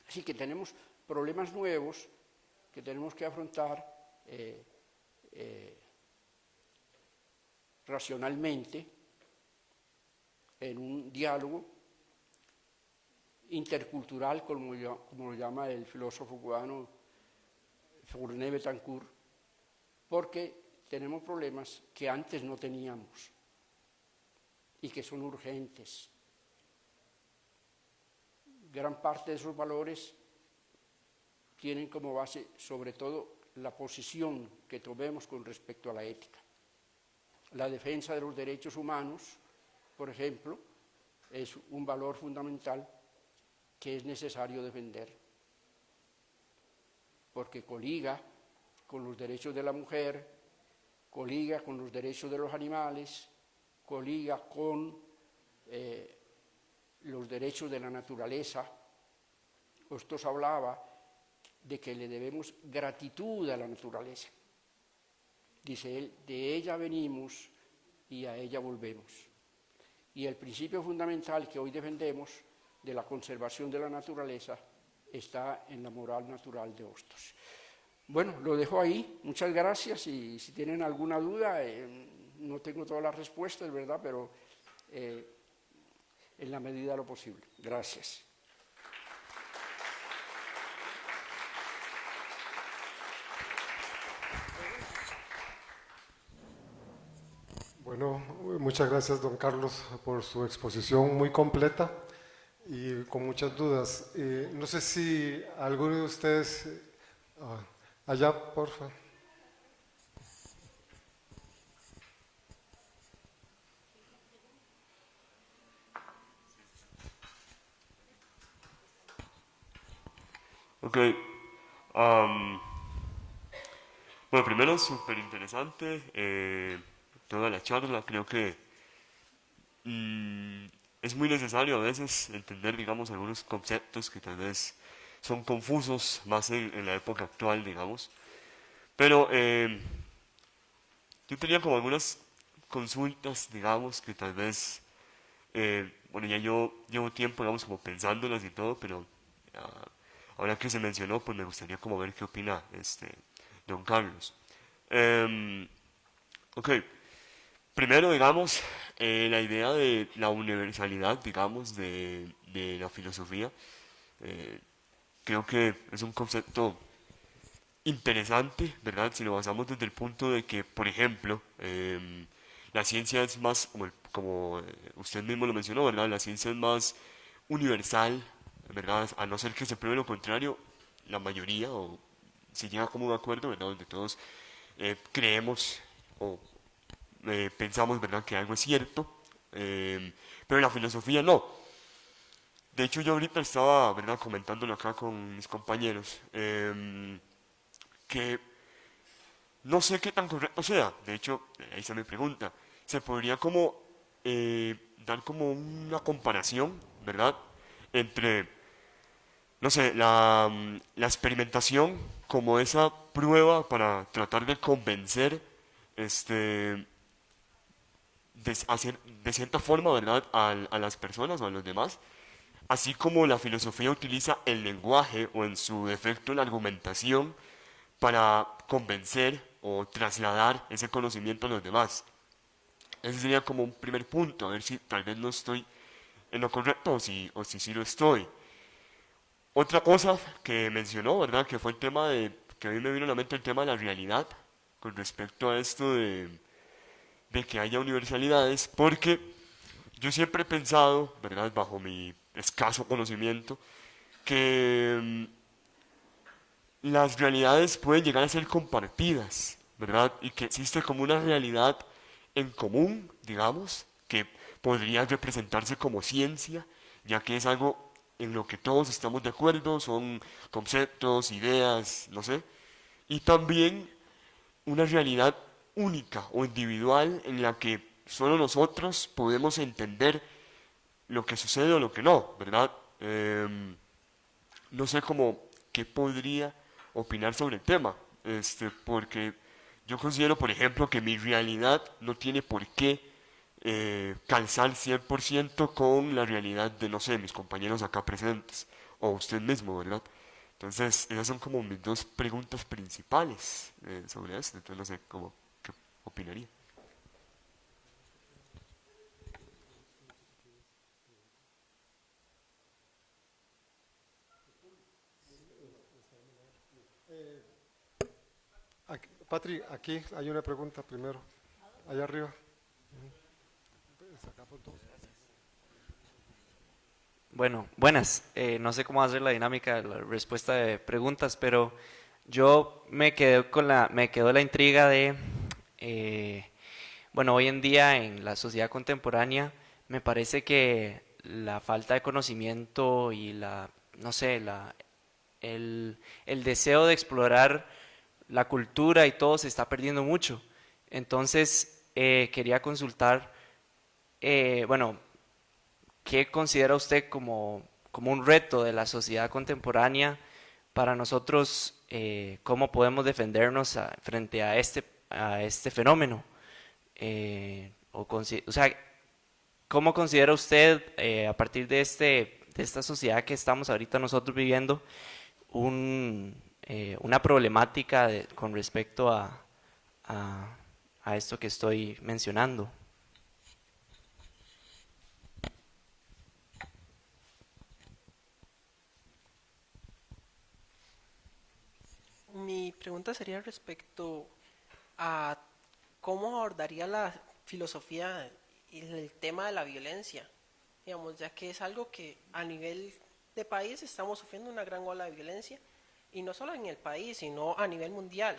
Así que tenemos problemas nuevos que tenemos que afrontar racionalmente en un diálogo intercultural, como lo llama el filósofo cubano Fournier Betancourt, porque tenemos problemas que antes no teníamos y que son urgentes. Gran parte de esos valores tienen como base sobre todo la posición que tomemos con respecto a la ética. La defensa de los derechos humanos, por ejemplo, es un valor fundamental que es necesario defender, porque coliga con los derechos de la mujer, coliga con los derechos de los animales, coliga con los derechos de la naturaleza. Hostos hablaba de que le debemos gratitud a la naturaleza. Dice él, de ella venimos y a ella volvemos. Y el principio fundamental que hoy defendemos de la conservación de la naturaleza está en la moral natural de Hostos. Bueno, lo dejo ahí. Muchas gracias y si tienen alguna duda, no tengo todas las respuestas, ¿verdad? Pero en la medida de lo posible. Gracias. Bueno, muchas gracias, don Carlos, por su exposición muy completa y con muchas dudas. No sé si alguno de ustedes, allá, por favor. Ok. Bueno, primero, súper interesante toda la charla. Creo que es muy necesario a veces entender, digamos, algunos conceptos que tal vez son confusos más en la época actual, digamos. Pero yo tenía como algunas consultas, digamos, que tal vez, bueno, ya yo llevo tiempo, digamos, como pensándolas y todo, pero ahora que se mencionó, pues me gustaría como ver qué opina don Carlos. Ok, primero, digamos, la idea de la universalidad, digamos, de la filosofía, eh, creo que es un concepto interesante, ¿verdad? Si lo basamos desde el punto de que, por ejemplo, la ciencia es más, como usted mismo lo mencionó, ¿verdad? La ciencia es más universal, ¿verdad? A no ser que se pruebe lo contrario, la mayoría, o se llega como un acuerdo, ¿verdad? Donde todos creemos o pensamos, ¿verdad? Que algo es cierto, pero en la filosofía no. De hecho, yo ahorita estaba, ¿verdad? Comentándolo acá con mis compañeros, que no sé qué tan correcto sea. De hecho, ahí está mi pregunta. Se podría como dar como una comparación, ¿verdad? Entre, no sé, la experimentación como esa prueba para tratar de convencer, de cierta forma, ¿verdad? A las personas o a los demás. Así como la filosofía utiliza el lenguaje o en su defecto la argumentación para convencer o trasladar ese conocimiento a los demás. Ese sería como un primer punto, a ver si tal vez no estoy en lo correcto o si sí lo estoy. Otra cosa que mencionó, ¿verdad? Que fue el tema que a mí me vino a la mente el tema de la realidad con respecto a esto de que haya universalidades, porque yo siempre he pensado, ¿verdad? Bajo mi escaso conocimiento, que las realidades pueden llegar a ser compartidas, ¿verdad? Y que existe como una realidad en común, digamos, que podría representarse como ciencia, ya que es algo en lo que todos estamos de acuerdo, son conceptos, ideas, no sé, y también una realidad única o individual en la que solo nosotros podemos entender lo que sucede o lo que no, ¿verdad? No sé cómo qué podría opinar sobre el tema, porque yo considero, por ejemplo, que mi realidad no tiene por qué calzar 100% con la realidad de, no sé, mis compañeros acá presentes, o usted mismo, ¿verdad? Entonces, esas son como mis dos preguntas principales sobre esto, entonces no sé cómo, qué opinaría. Patri, aquí hay una pregunta primero, allá arriba. Sacamos dos. Bueno, buenas. No sé cómo hacer la dinámica de la respuesta de preguntas, pero yo me quedó la intriga de, bueno, hoy en día en la sociedad contemporánea me parece que la falta de conocimiento y no sé, el deseo de explorar la cultura y todo se está perdiendo mucho. Entonces, quería consultar, bueno, ¿qué considera usted como un reto de la sociedad contemporánea para nosotros? ¿Cómo podemos defendernos frente a este fenómeno? O sea, ¿cómo considera usted, a partir de esta sociedad que estamos ahorita nosotros viviendo, una problemática con respecto a, a esto que estoy mencionando? Mi pregunta sería respecto a cómo abordaría la filosofía y el tema de la violencia, digamos, ya que es algo que a nivel de país estamos sufriendo una gran ola de violencia, y no solo en el país, sino a nivel mundial.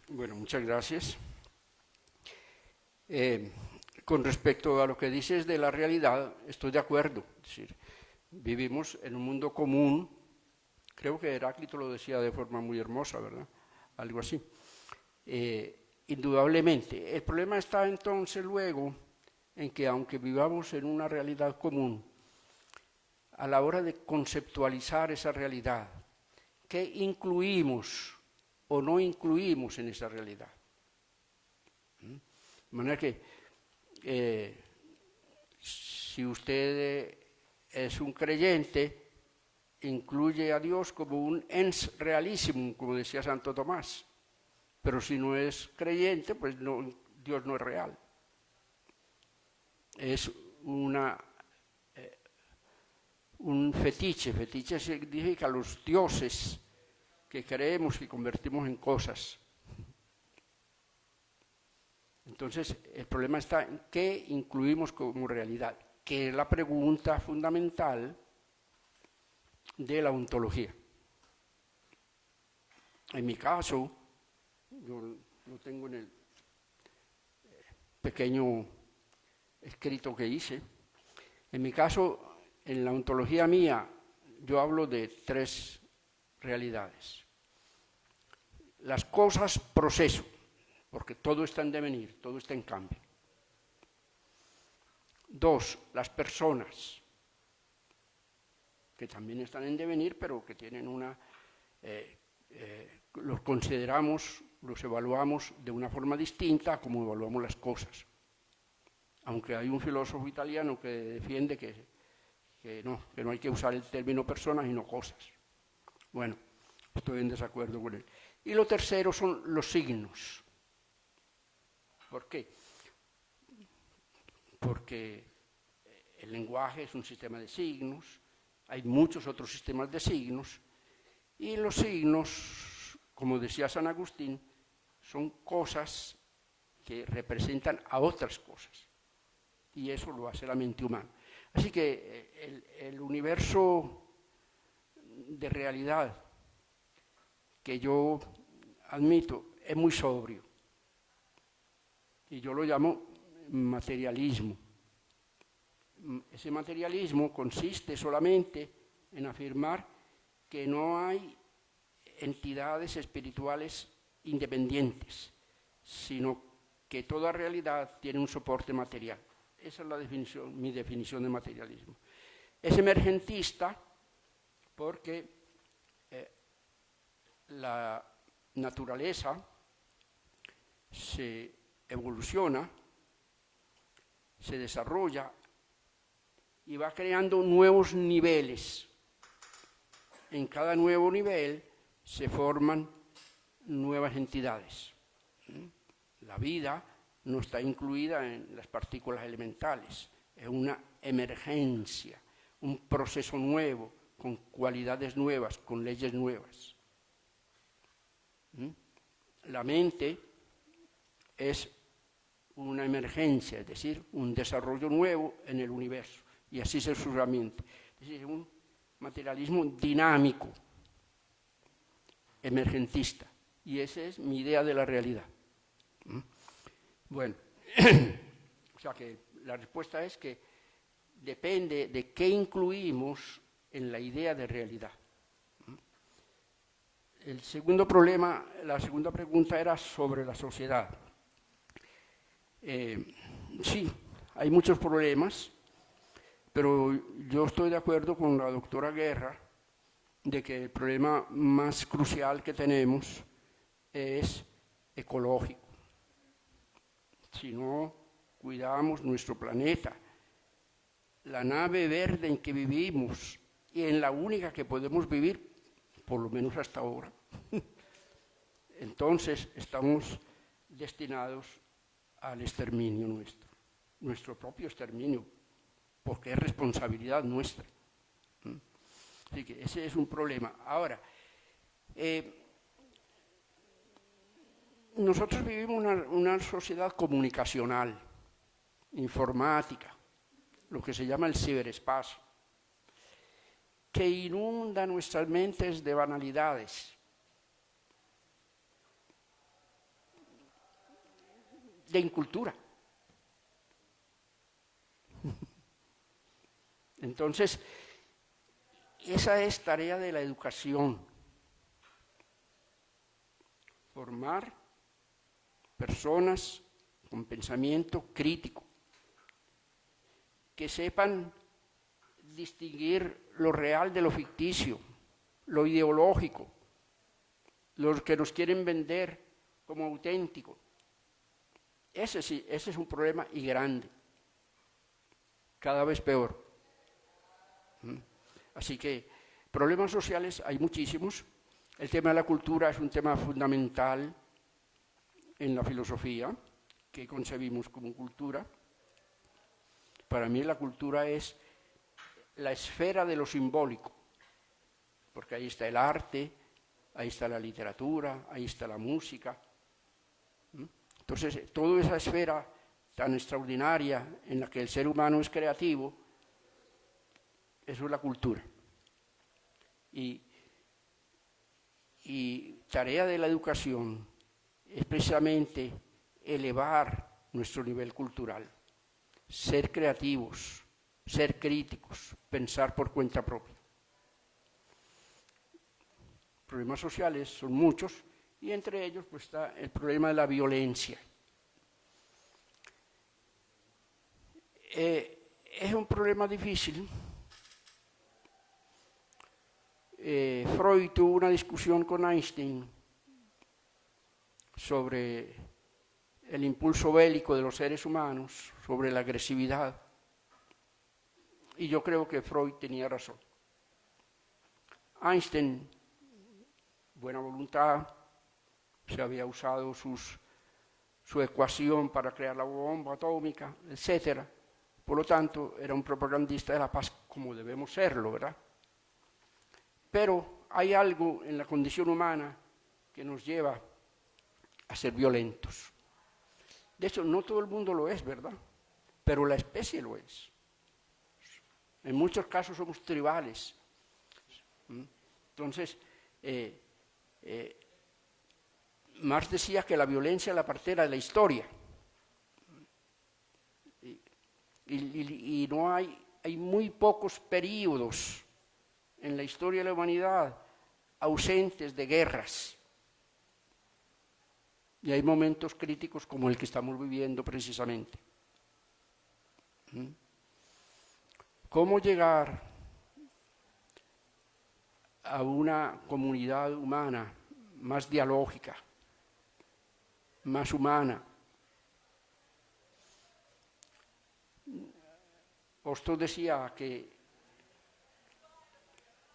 Bueno, muchas gracias. Con respecto a lo que dices de la realidad, estoy de acuerdo. Es decir, vivimos en un mundo común. Creo que Heráclito lo decía de forma muy hermosa, ¿verdad? Algo así. Indudablemente. El problema está entonces luego en que, aunque vivamos en una realidad común, a la hora de conceptualizar esa realidad, ¿qué incluimos o no incluimos en esa realidad? De manera que si usted es un creyente, incluye a Dios como un ens realísimo, como decía Santo Tomás. Pero si no es creyente, pues no, Dios no es real. Es un fetiche. Fetiche significa los dioses que creemos y convertimos en cosas. Entonces, el problema está en qué incluimos como realidad, que es la pregunta fundamental de la ontología. En mi caso, yo lo tengo en el pequeño escrito que hice, en mi caso, en la ontología mía, yo hablo de 3 realidades. Las cosas, proceso, porque todo está en devenir, todo está en cambio. 2, las personas, que también están en devenir, pero que tienen los consideramos, los evaluamos de una forma distinta a como evaluamos las cosas. Aunque hay un filósofo italiano que defiende que no hay que usar el término personas y no cosas. Bueno, estoy en desacuerdo con él. Y lo tercero son los signos. ¿Por qué? Porque el lenguaje es un sistema de signos, hay muchos otros sistemas de signos, y los signos, como decía San Agustín, son cosas que representan a otras cosas, y eso lo hace la mente humana. Así que el universo de realidad que yo admito es muy sobrio, y yo lo llamo materialismo. Ese materialismo consiste solamente en afirmar que no hay entidades espirituales independientes, sino que toda realidad tiene un soporte material. Esa es mi definición de materialismo. Es emergentista porque la naturaleza se evoluciona, se desarrolla y va creando nuevos niveles. En cada nuevo nivel se forman nuevas entidades. La vida no está incluida en las partículas elementales, es una emergencia, un proceso nuevo, con cualidades nuevas, con leyes nuevas. La mente es una emergencia, es decir, un desarrollo nuevo en el universo, y así sucesivamente. Es decir, un materialismo dinámico, emergentista, y esa es mi idea de la realidad. Bueno, o sea que la respuesta es que depende de qué incluimos en la idea de realidad. El segundo problema, la segunda pregunta era sobre la sociedad. Sí, hay muchos problemas, pero yo estoy de acuerdo con la doctora Guerra de que el problema más crucial que tenemos es ecológico. Si no cuidamos nuestro planeta, la nave verde en que vivimos y en la única que podemos vivir, por lo menos hasta ahora, entonces estamos destinados al exterminio nuestro propio exterminio, porque es responsabilidad nuestra. Así que ese es un problema. Ahora, nosotros vivimos una sociedad comunicacional, informática, lo que se llama el ciberespacio, que inunda nuestras mentes de banalidades, de incultura. Entonces, esa es tarea de la educación, formar personas con pensamiento crítico, que sepan distinguir lo real de lo ficticio, lo ideológico, los que nos quieren vender como auténtico. Ese sí, ese es un problema y grande, cada vez peor. Así que problemas sociales hay muchísimos. El tema de la cultura es un tema fundamental en la filosofía, que concebimos como cultura. Para mí la cultura es la esfera de lo simbólico, porque ahí está el arte, ahí está la literatura, ahí está la música. Entonces, toda esa esfera tan extraordinaria en la que el ser humano es creativo, eso es la cultura. Y tarea de la educación es precisamente elevar nuestro nivel cultural, ser creativos, ser críticos, pensar por cuenta propia. Problemas sociales son muchos y entre ellos pues, está el problema de la violencia. Es un problema difícil. Freud tuvo una discusión con Einstein sobre el impulso bélico de los seres humanos, sobre la agresividad, y yo creo que Freud tenía razón. Einstein, buena voluntad, se había usado su ecuación para crear la bomba atómica, etc. Por lo tanto, era un propagandista de la paz como debemos serlo, ¿verdad? Pero hay algo en la condición humana que nos lleva a ser violentos. De hecho, no todo el mundo lo es, ¿verdad? Pero la especie lo es. En muchos casos somos tribales. Entonces, Marx decía que la violencia es la partera de la historia. Y no hay muy pocos períodos en la historia de la humanidad ausentes de guerras. Y hay momentos críticos como el que estamos viviendo precisamente. ¿Cómo llegar a una comunidad humana más dialógica, más humana? Osto decía que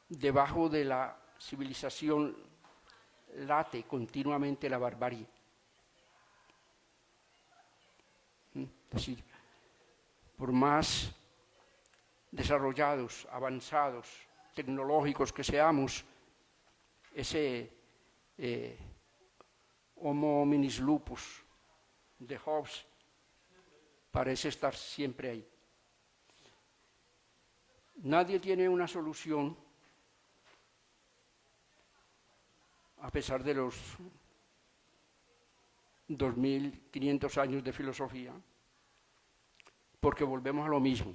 debajo de la civilización late continuamente la barbarie. Es decir, por más desarrollados, avanzados, tecnológicos que seamos, ese Homo hominis lupus de Hobbes parece estar siempre ahí. Nadie tiene una solución, a pesar de los 2500 años de filosofía, porque volvemos a lo mismo.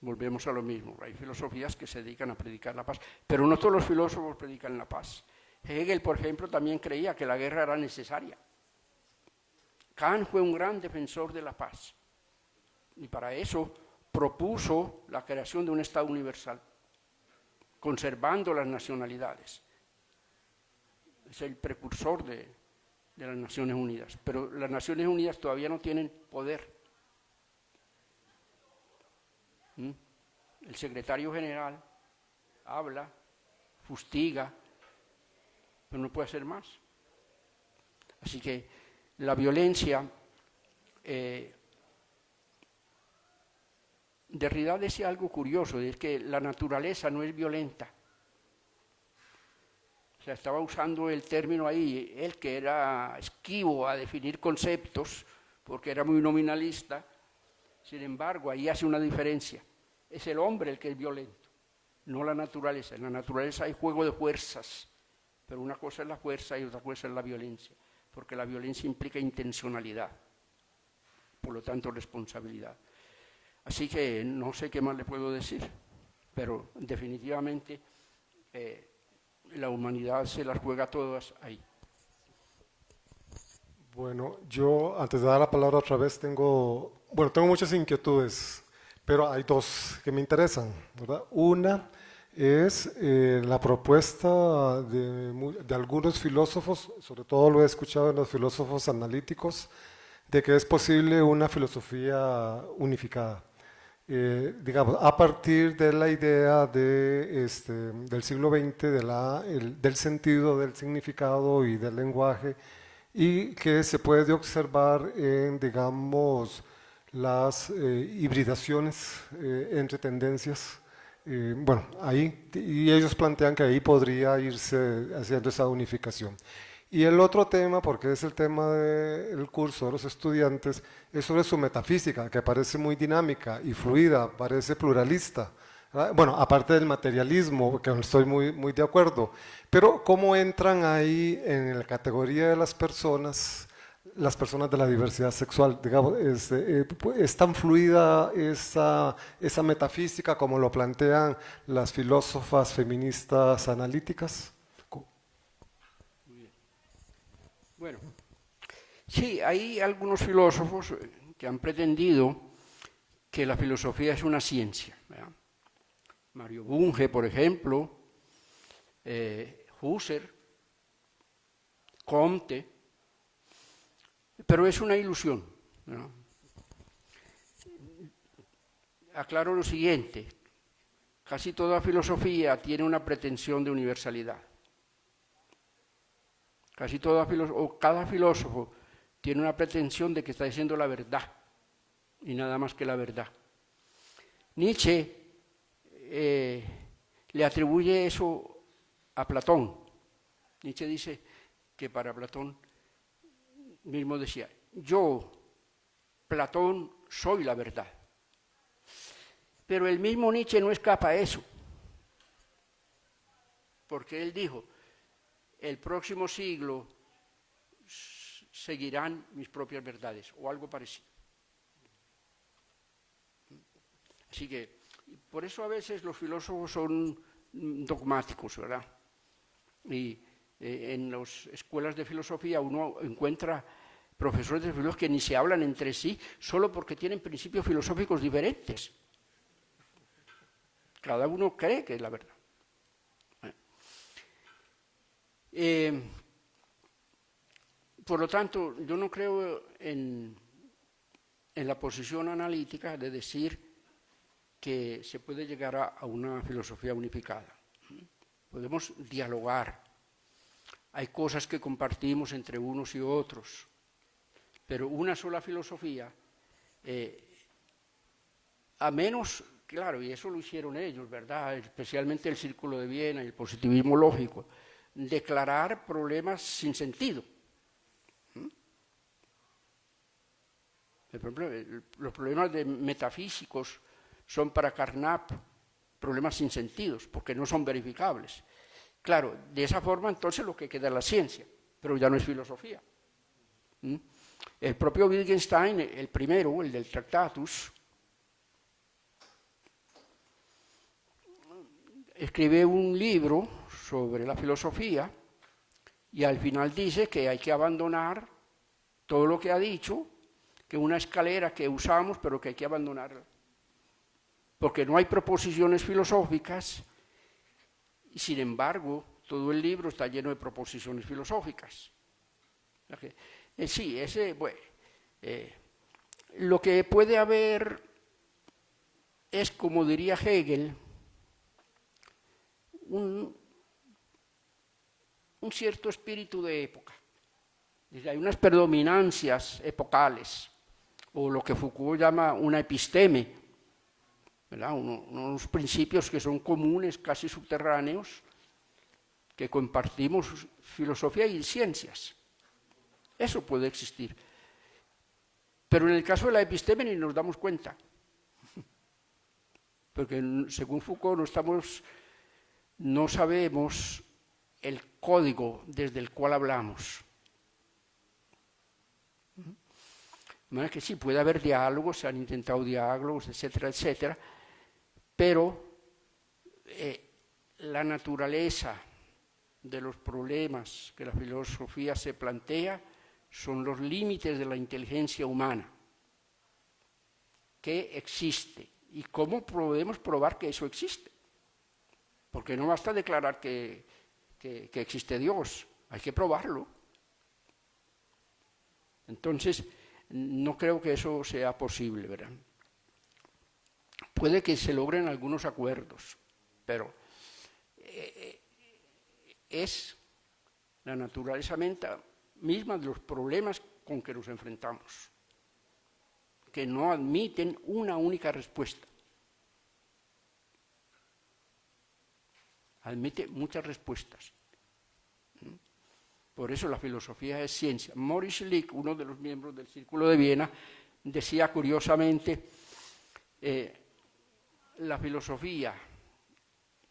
Volvemos a lo mismo. Hay filosofías que se dedican a predicar la paz, pero no todos los filósofos predican la paz. Hegel, por ejemplo, también creía que la guerra era necesaria. Kant fue un gran defensor de la paz y para eso propuso la creación de un Estado universal, conservando las nacionalidades. Es el precursor de las Naciones Unidas, pero las Naciones Unidas todavía no tienen poder. El secretario general habla, fustiga, pero no puede hacer más. Así que la violencia, Derrida decía algo curioso, es que la naturaleza no es violenta. O sea, estaba usando el término ahí, él que era esquivo a definir conceptos, porque era muy nominalista. Sin embargo, ahí hace una diferencia. Es el hombre el que es violento, no la naturaleza. En la naturaleza hay juego de fuerzas, pero una cosa es la fuerza y otra cosa es la violencia, porque la violencia implica intencionalidad, por lo tanto responsabilidad. Así que no sé qué más le puedo decir, pero definitivamente la humanidad se las juega todas ahí. Bueno, yo antes de dar la palabra otra vez tengo muchas inquietudes, pero hay dos que me interesan, ¿verdad? Una es la propuesta de algunos filósofos, sobre todo lo he escuchado en los filósofos analíticos, de que es posible una filosofía unificada. Digamos, a partir de la idea del siglo XX, del sentido, del significado y del lenguaje, y que se puede observar en, digamos, las hibridaciones entre tendencias. Ahí, y ellos plantean que ahí podría irse haciendo esa unificación. Y el otro tema, porque es el tema del curso de los estudiantes, es sobre su metafísica, que parece muy dinámica y fluida, parece pluralista. Bueno, aparte del materialismo, que no estoy muy de acuerdo, pero ¿cómo entran ahí en la categoría de las personas de la diversidad sexual? Digamos, ¿es tan fluida esa metafísica como lo plantean las filósofas feministas analíticas? Bueno, sí, hay algunos filósofos que han pretendido que la filosofía es una ciencia, ¿verdad? Mario Bunge, por ejemplo, Husserl, Comte, pero es una ilusión, ¿no? Aclaro lo siguiente, casi toda filosofía tiene una pretensión de universalidad. Cada filósofo tiene una pretensión de que está diciendo la verdad, y nada más que la verdad. Nietzsche le atribuye eso a Platón. Nietzsche dice que para Platón mismo decía, yo, Platón, soy la verdad. Pero el mismo Nietzsche no escapa a eso, porque él dijo, el próximo siglo seguirán mis propias verdades, o algo parecido. Así que, por eso a veces los filósofos son dogmáticos, ¿verdad? Y en las escuelas de filosofía uno encuentra profesores de filosofía que ni se hablan entre sí, solo porque tienen principios filosóficos diferentes. Cada uno cree que es la verdad. Por lo tanto, yo no creo en la posición analítica de decir que se puede llegar a una filosofía unificada. Podemos dialogar. Hay cosas que compartimos entre unos y otros, pero una sola filosofía, a menos, claro, y eso lo hicieron ellos, ¿verdad? Especialmente el Círculo de Viena y el positivismo lógico, declarar problemas sin sentido. Los problemas metafísicos son para Carnap problemas sin sentidos, porque no son verificables. Claro, de esa forma entonces lo que queda es la ciencia, pero ya no es filosofía. El propio Wittgenstein, el primero, el del Tractatus, escribe un libro sobre la filosofía y al final dice que hay que abandonar todo lo que ha dicho, que una escalera que usamos, pero que hay que abandonarla. Porque no hay proposiciones filosóficas y sin embargo todo el libro está lleno de proposiciones filosóficas. Sí, lo que puede haber es, como diría Hegel, un cierto espíritu de época. Hay unas predominancias epocales, o lo que Foucault llama una episteme, ¿verdad? Unos principios que son comunes, casi subterráneos, que compartimos filosofía y ciencias. Eso puede existir. Pero en el caso de la episteme ni nos damos cuenta. Porque según Foucault no sabemos el código desde el cual hablamos. De manera que sí, puede haber diálogos, se han intentado diálogos, etcétera, etcétera, pero la naturaleza de los problemas que la filosofía se plantea son los límites de la inteligencia humana, que existe, y cómo podemos probar que eso existe. Porque no basta declarar que existe Dios, hay que probarlo. Entonces, no creo que eso sea posible, ¿verdad? Puede que se logren algunos acuerdos, pero es la naturaleza misma de los problemas con que nos enfrentamos, que no admiten una única respuesta. Admite muchas respuestas. Por eso la filosofía es ciencia. Maurice Schlick, uno de los miembros del Círculo de Viena, decía curiosamente, la filosofía,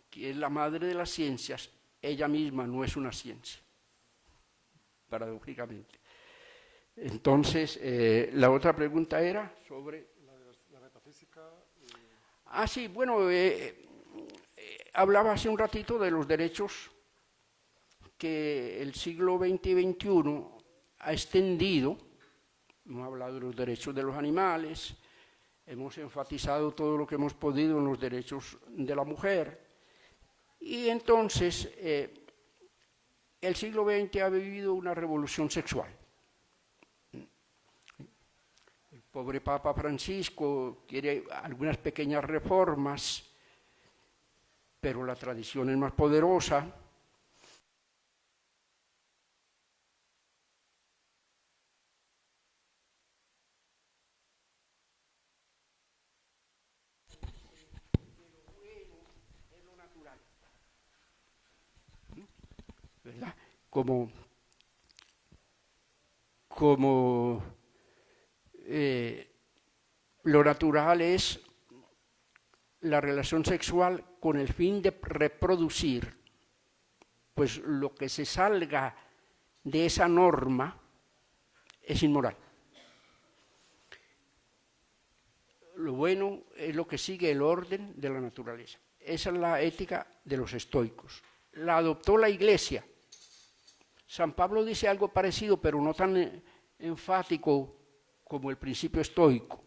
que es la madre de las ciencias, ella misma no es una ciencia, paradójicamente. Entonces, la otra pregunta era sobre... La metafísica. Sí, bueno, hablaba hace un ratito de los derechos que el siglo XX y XXI ha extendido. Hemos hablado de los derechos de los animales, hemos enfatizado todo lo que hemos podido en los derechos de la mujer, y entonces el siglo XX ha vivido una revolución sexual. El pobre Papa Francisco quiere algunas pequeñas reformas, pero la tradición es más poderosa. ¿Verdad? Como lo natural es la relación sexual con el fin de reproducir, pues lo que se salga de esa norma es inmoral. Lo bueno es lo que sigue el orden de la naturaleza. Esa es la ética de los estoicos. La adoptó la Iglesia. San Pablo dice algo parecido, pero no tan enfático como el principio estoico.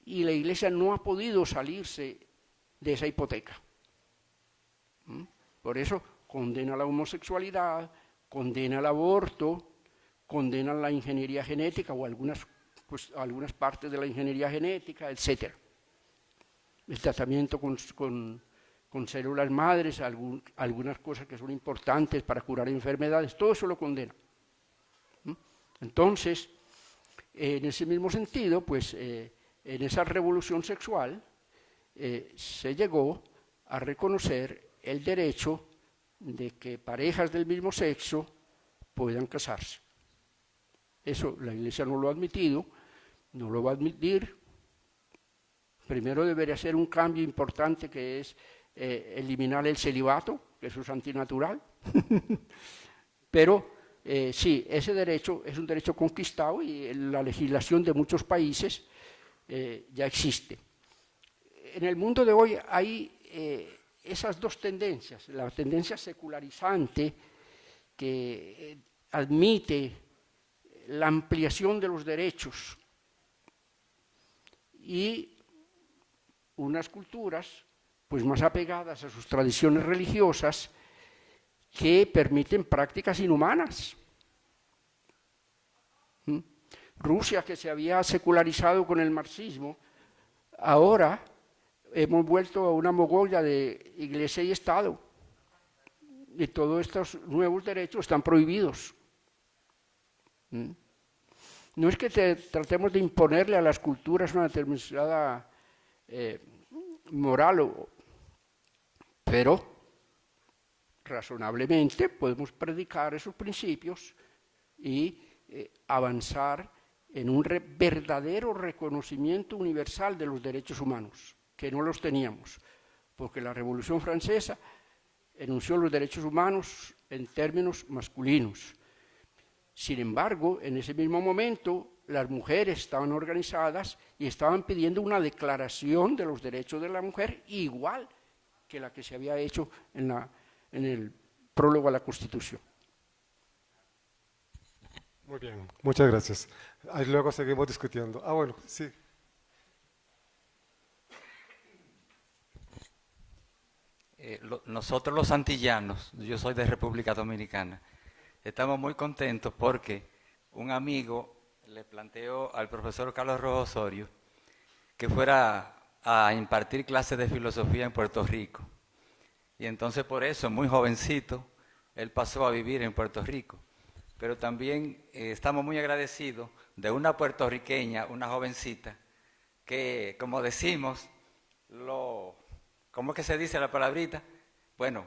Y la Iglesia no ha podido salirse de esa hipoteca. Por eso condena la homosexualidad, condena el aborto, condena la ingeniería genética o algunas partes de la ingeniería genética, etc. El tratamiento con células madres, algunas cosas que son importantes para curar enfermedades, todo eso lo condena. Entonces, en ese mismo sentido, pues en esa revolución sexual se llegó a reconocer el derecho de que parejas del mismo sexo puedan casarse. Eso la Iglesia no lo ha admitido, no lo va a admitir. Primero debería ser un cambio importante, que es eliminar el celibato, que eso es antinatural. Pero sí, ese derecho es un derecho conquistado y en la legislación de muchos países ya existe. En el mundo de hoy hay esas dos tendencias: la tendencia secularizante, que admite la ampliación de los derechos, y unas culturas pues más apegadas a sus tradiciones religiosas, que permiten prácticas inhumanas. Rusia, que se había secularizado con el marxismo, ahora hemos vuelto a una mogolla de iglesia y Estado, y todos estos nuevos derechos están prohibidos. No es que tratemos de imponerle a las culturas una determinada moral, pero razonablemente podemos predicar esos principios y avanzar en un verdadero reconocimiento universal de los derechos humanos, que no los teníamos, porque la Revolución Francesa enunció los derechos humanos en términos masculinos. Sin embargo, en ese mismo momento, las mujeres estaban organizadas y estaban pidiendo una declaración de los derechos de la mujer igual que la que se había hecho en el prólogo a la Constitución. Muy bien, muchas gracias. Ahí luego seguimos discutiendo. Bueno, sí. Nosotros los antillanos, yo soy de República Dominicana, estamos muy contentos porque un amigo le planteó al profesor Carlos Rojas Osorio que fuera a impartir clases de filosofía en Puerto Rico. Y entonces por eso, muy jovencito, él pasó a vivir en Puerto Rico. Pero también estamos muy agradecidos de una puertorriqueña, una jovencita, que, como decimos, ¿cómo es que se dice la palabrita? Bueno,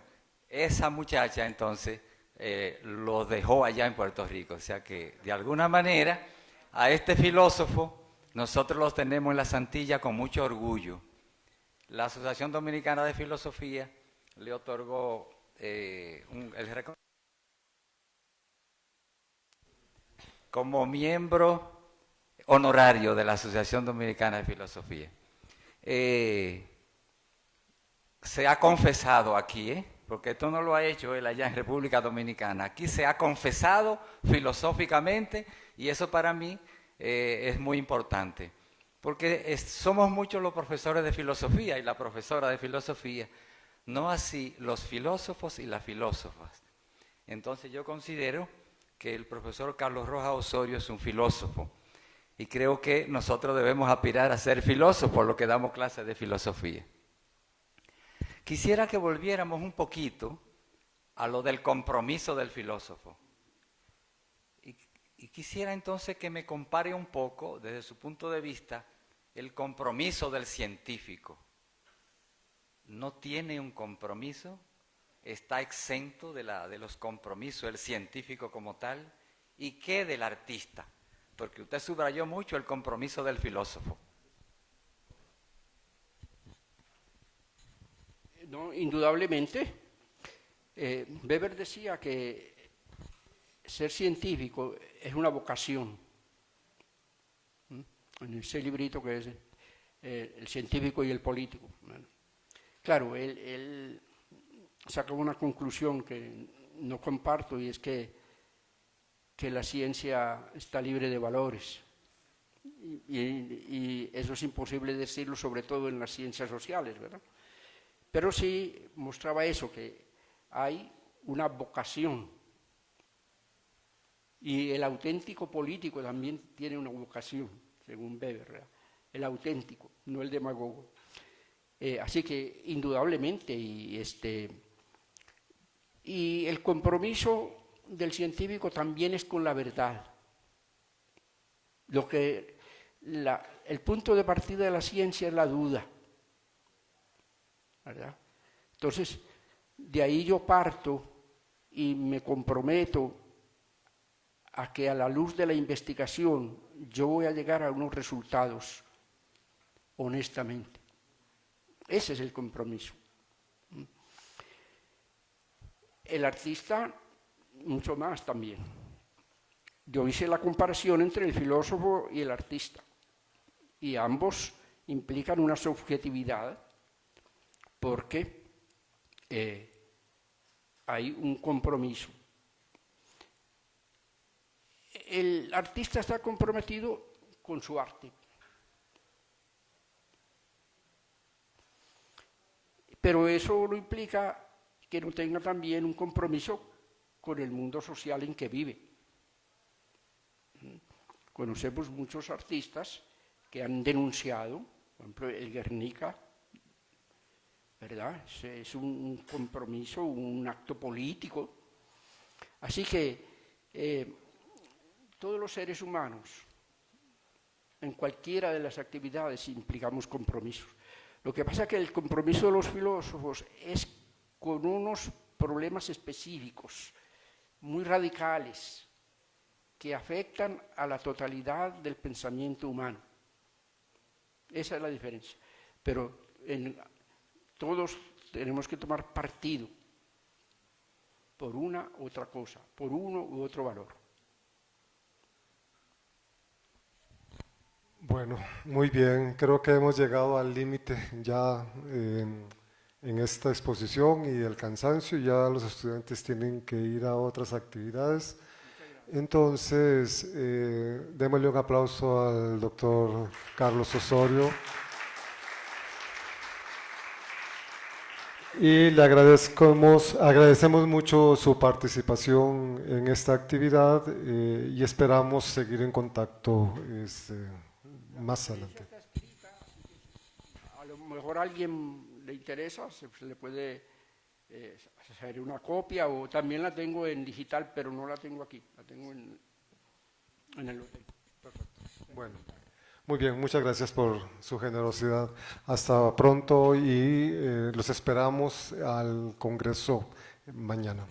esa muchacha entonces lo dejó allá en Puerto Rico. O sea que, de alguna manera, a este filósofo nosotros los tenemos en las Antillas con mucho orgullo. La Asociación Dominicana de Filosofía le otorgó el reconocimiento como miembro honorario de la Asociación Dominicana de Filosofía. Se ha confesado aquí, porque esto no lo ha hecho él allá en República Dominicana. Aquí se ha confesado filosóficamente, y eso para mí es muy importante, porque somos muchos los profesores de filosofía y la profesora de filosofía, no así los filósofos y las filósofas. Entonces yo considero que el profesor Carlos Rojas Osorio es un filósofo, y creo que nosotros debemos aspirar a ser filósofos los que damos clases de filosofía. Quisiera que volviéramos un poquito a lo del compromiso del filósofo. Y quisiera entonces que me compare un poco, desde su punto de vista, el compromiso del científico. ¿No tiene un compromiso? ¿Está exento de los compromisos el científico como tal? ¿Y qué del artista? Porque usted subrayó mucho el compromiso del filósofo. No, indudablemente. Weber decía que ser científico es una vocación. En ese librito que es El científico y el político. Claro, él saca una conclusión que no comparto, y es que la ciencia está libre de valores. Y eso es imposible decirlo, sobre todo en las ciencias sociales, ¿verdad? Pero sí mostraba eso, que hay una vocación. Y el auténtico político también tiene una vocación, según Weber, ¿verdad? El auténtico, no el demagogo. Así que, indudablemente, y el compromiso del científico también es con la verdad. El punto de partida de la ciencia es la duda, ¿verdad? Entonces, de ahí yo parto y me comprometo a que a la luz de la investigación yo voy a llegar a unos resultados honestamente. Ese es el compromiso. El artista, mucho más también. Yo hice la comparación entre el filósofo y el artista, y ambos implican una subjetividad porque hay un compromiso. El artista está comprometido con su arte, pero eso no implica que no tenga también un compromiso con el mundo social en que vive. Conocemos muchos artistas que han denunciado, por ejemplo, el Guernica, ¿verdad? Es un compromiso, un acto político. Así que todos los seres humanos, en cualquiera de las actividades, implicamos compromisos. Lo que pasa es que el compromiso de los filósofos es con unos problemas específicos, muy radicales, que afectan a la totalidad del pensamiento humano. Esa es la diferencia. Pero todos tenemos que tomar partido por una u otra cosa, por uno u otro valor. Bueno, muy bien. Creo que hemos llegado al límite ya en esta exposición y el cansancio. Ya los estudiantes tienen que ir a otras actividades. Entonces, démosle un aplauso al doctor Carlos Osorio. Y le agradecemos mucho su participación en esta actividad y esperamos seguir en contacto más adelante. A lo mejor a alguien le interesa, se le puede hacer una copia, o también la tengo en digital, pero no la tengo aquí, la tengo en el hotel. Perfecto. Bueno, muy bien, muchas gracias por su generosidad. Hasta pronto y los esperamos al Congreso mañana.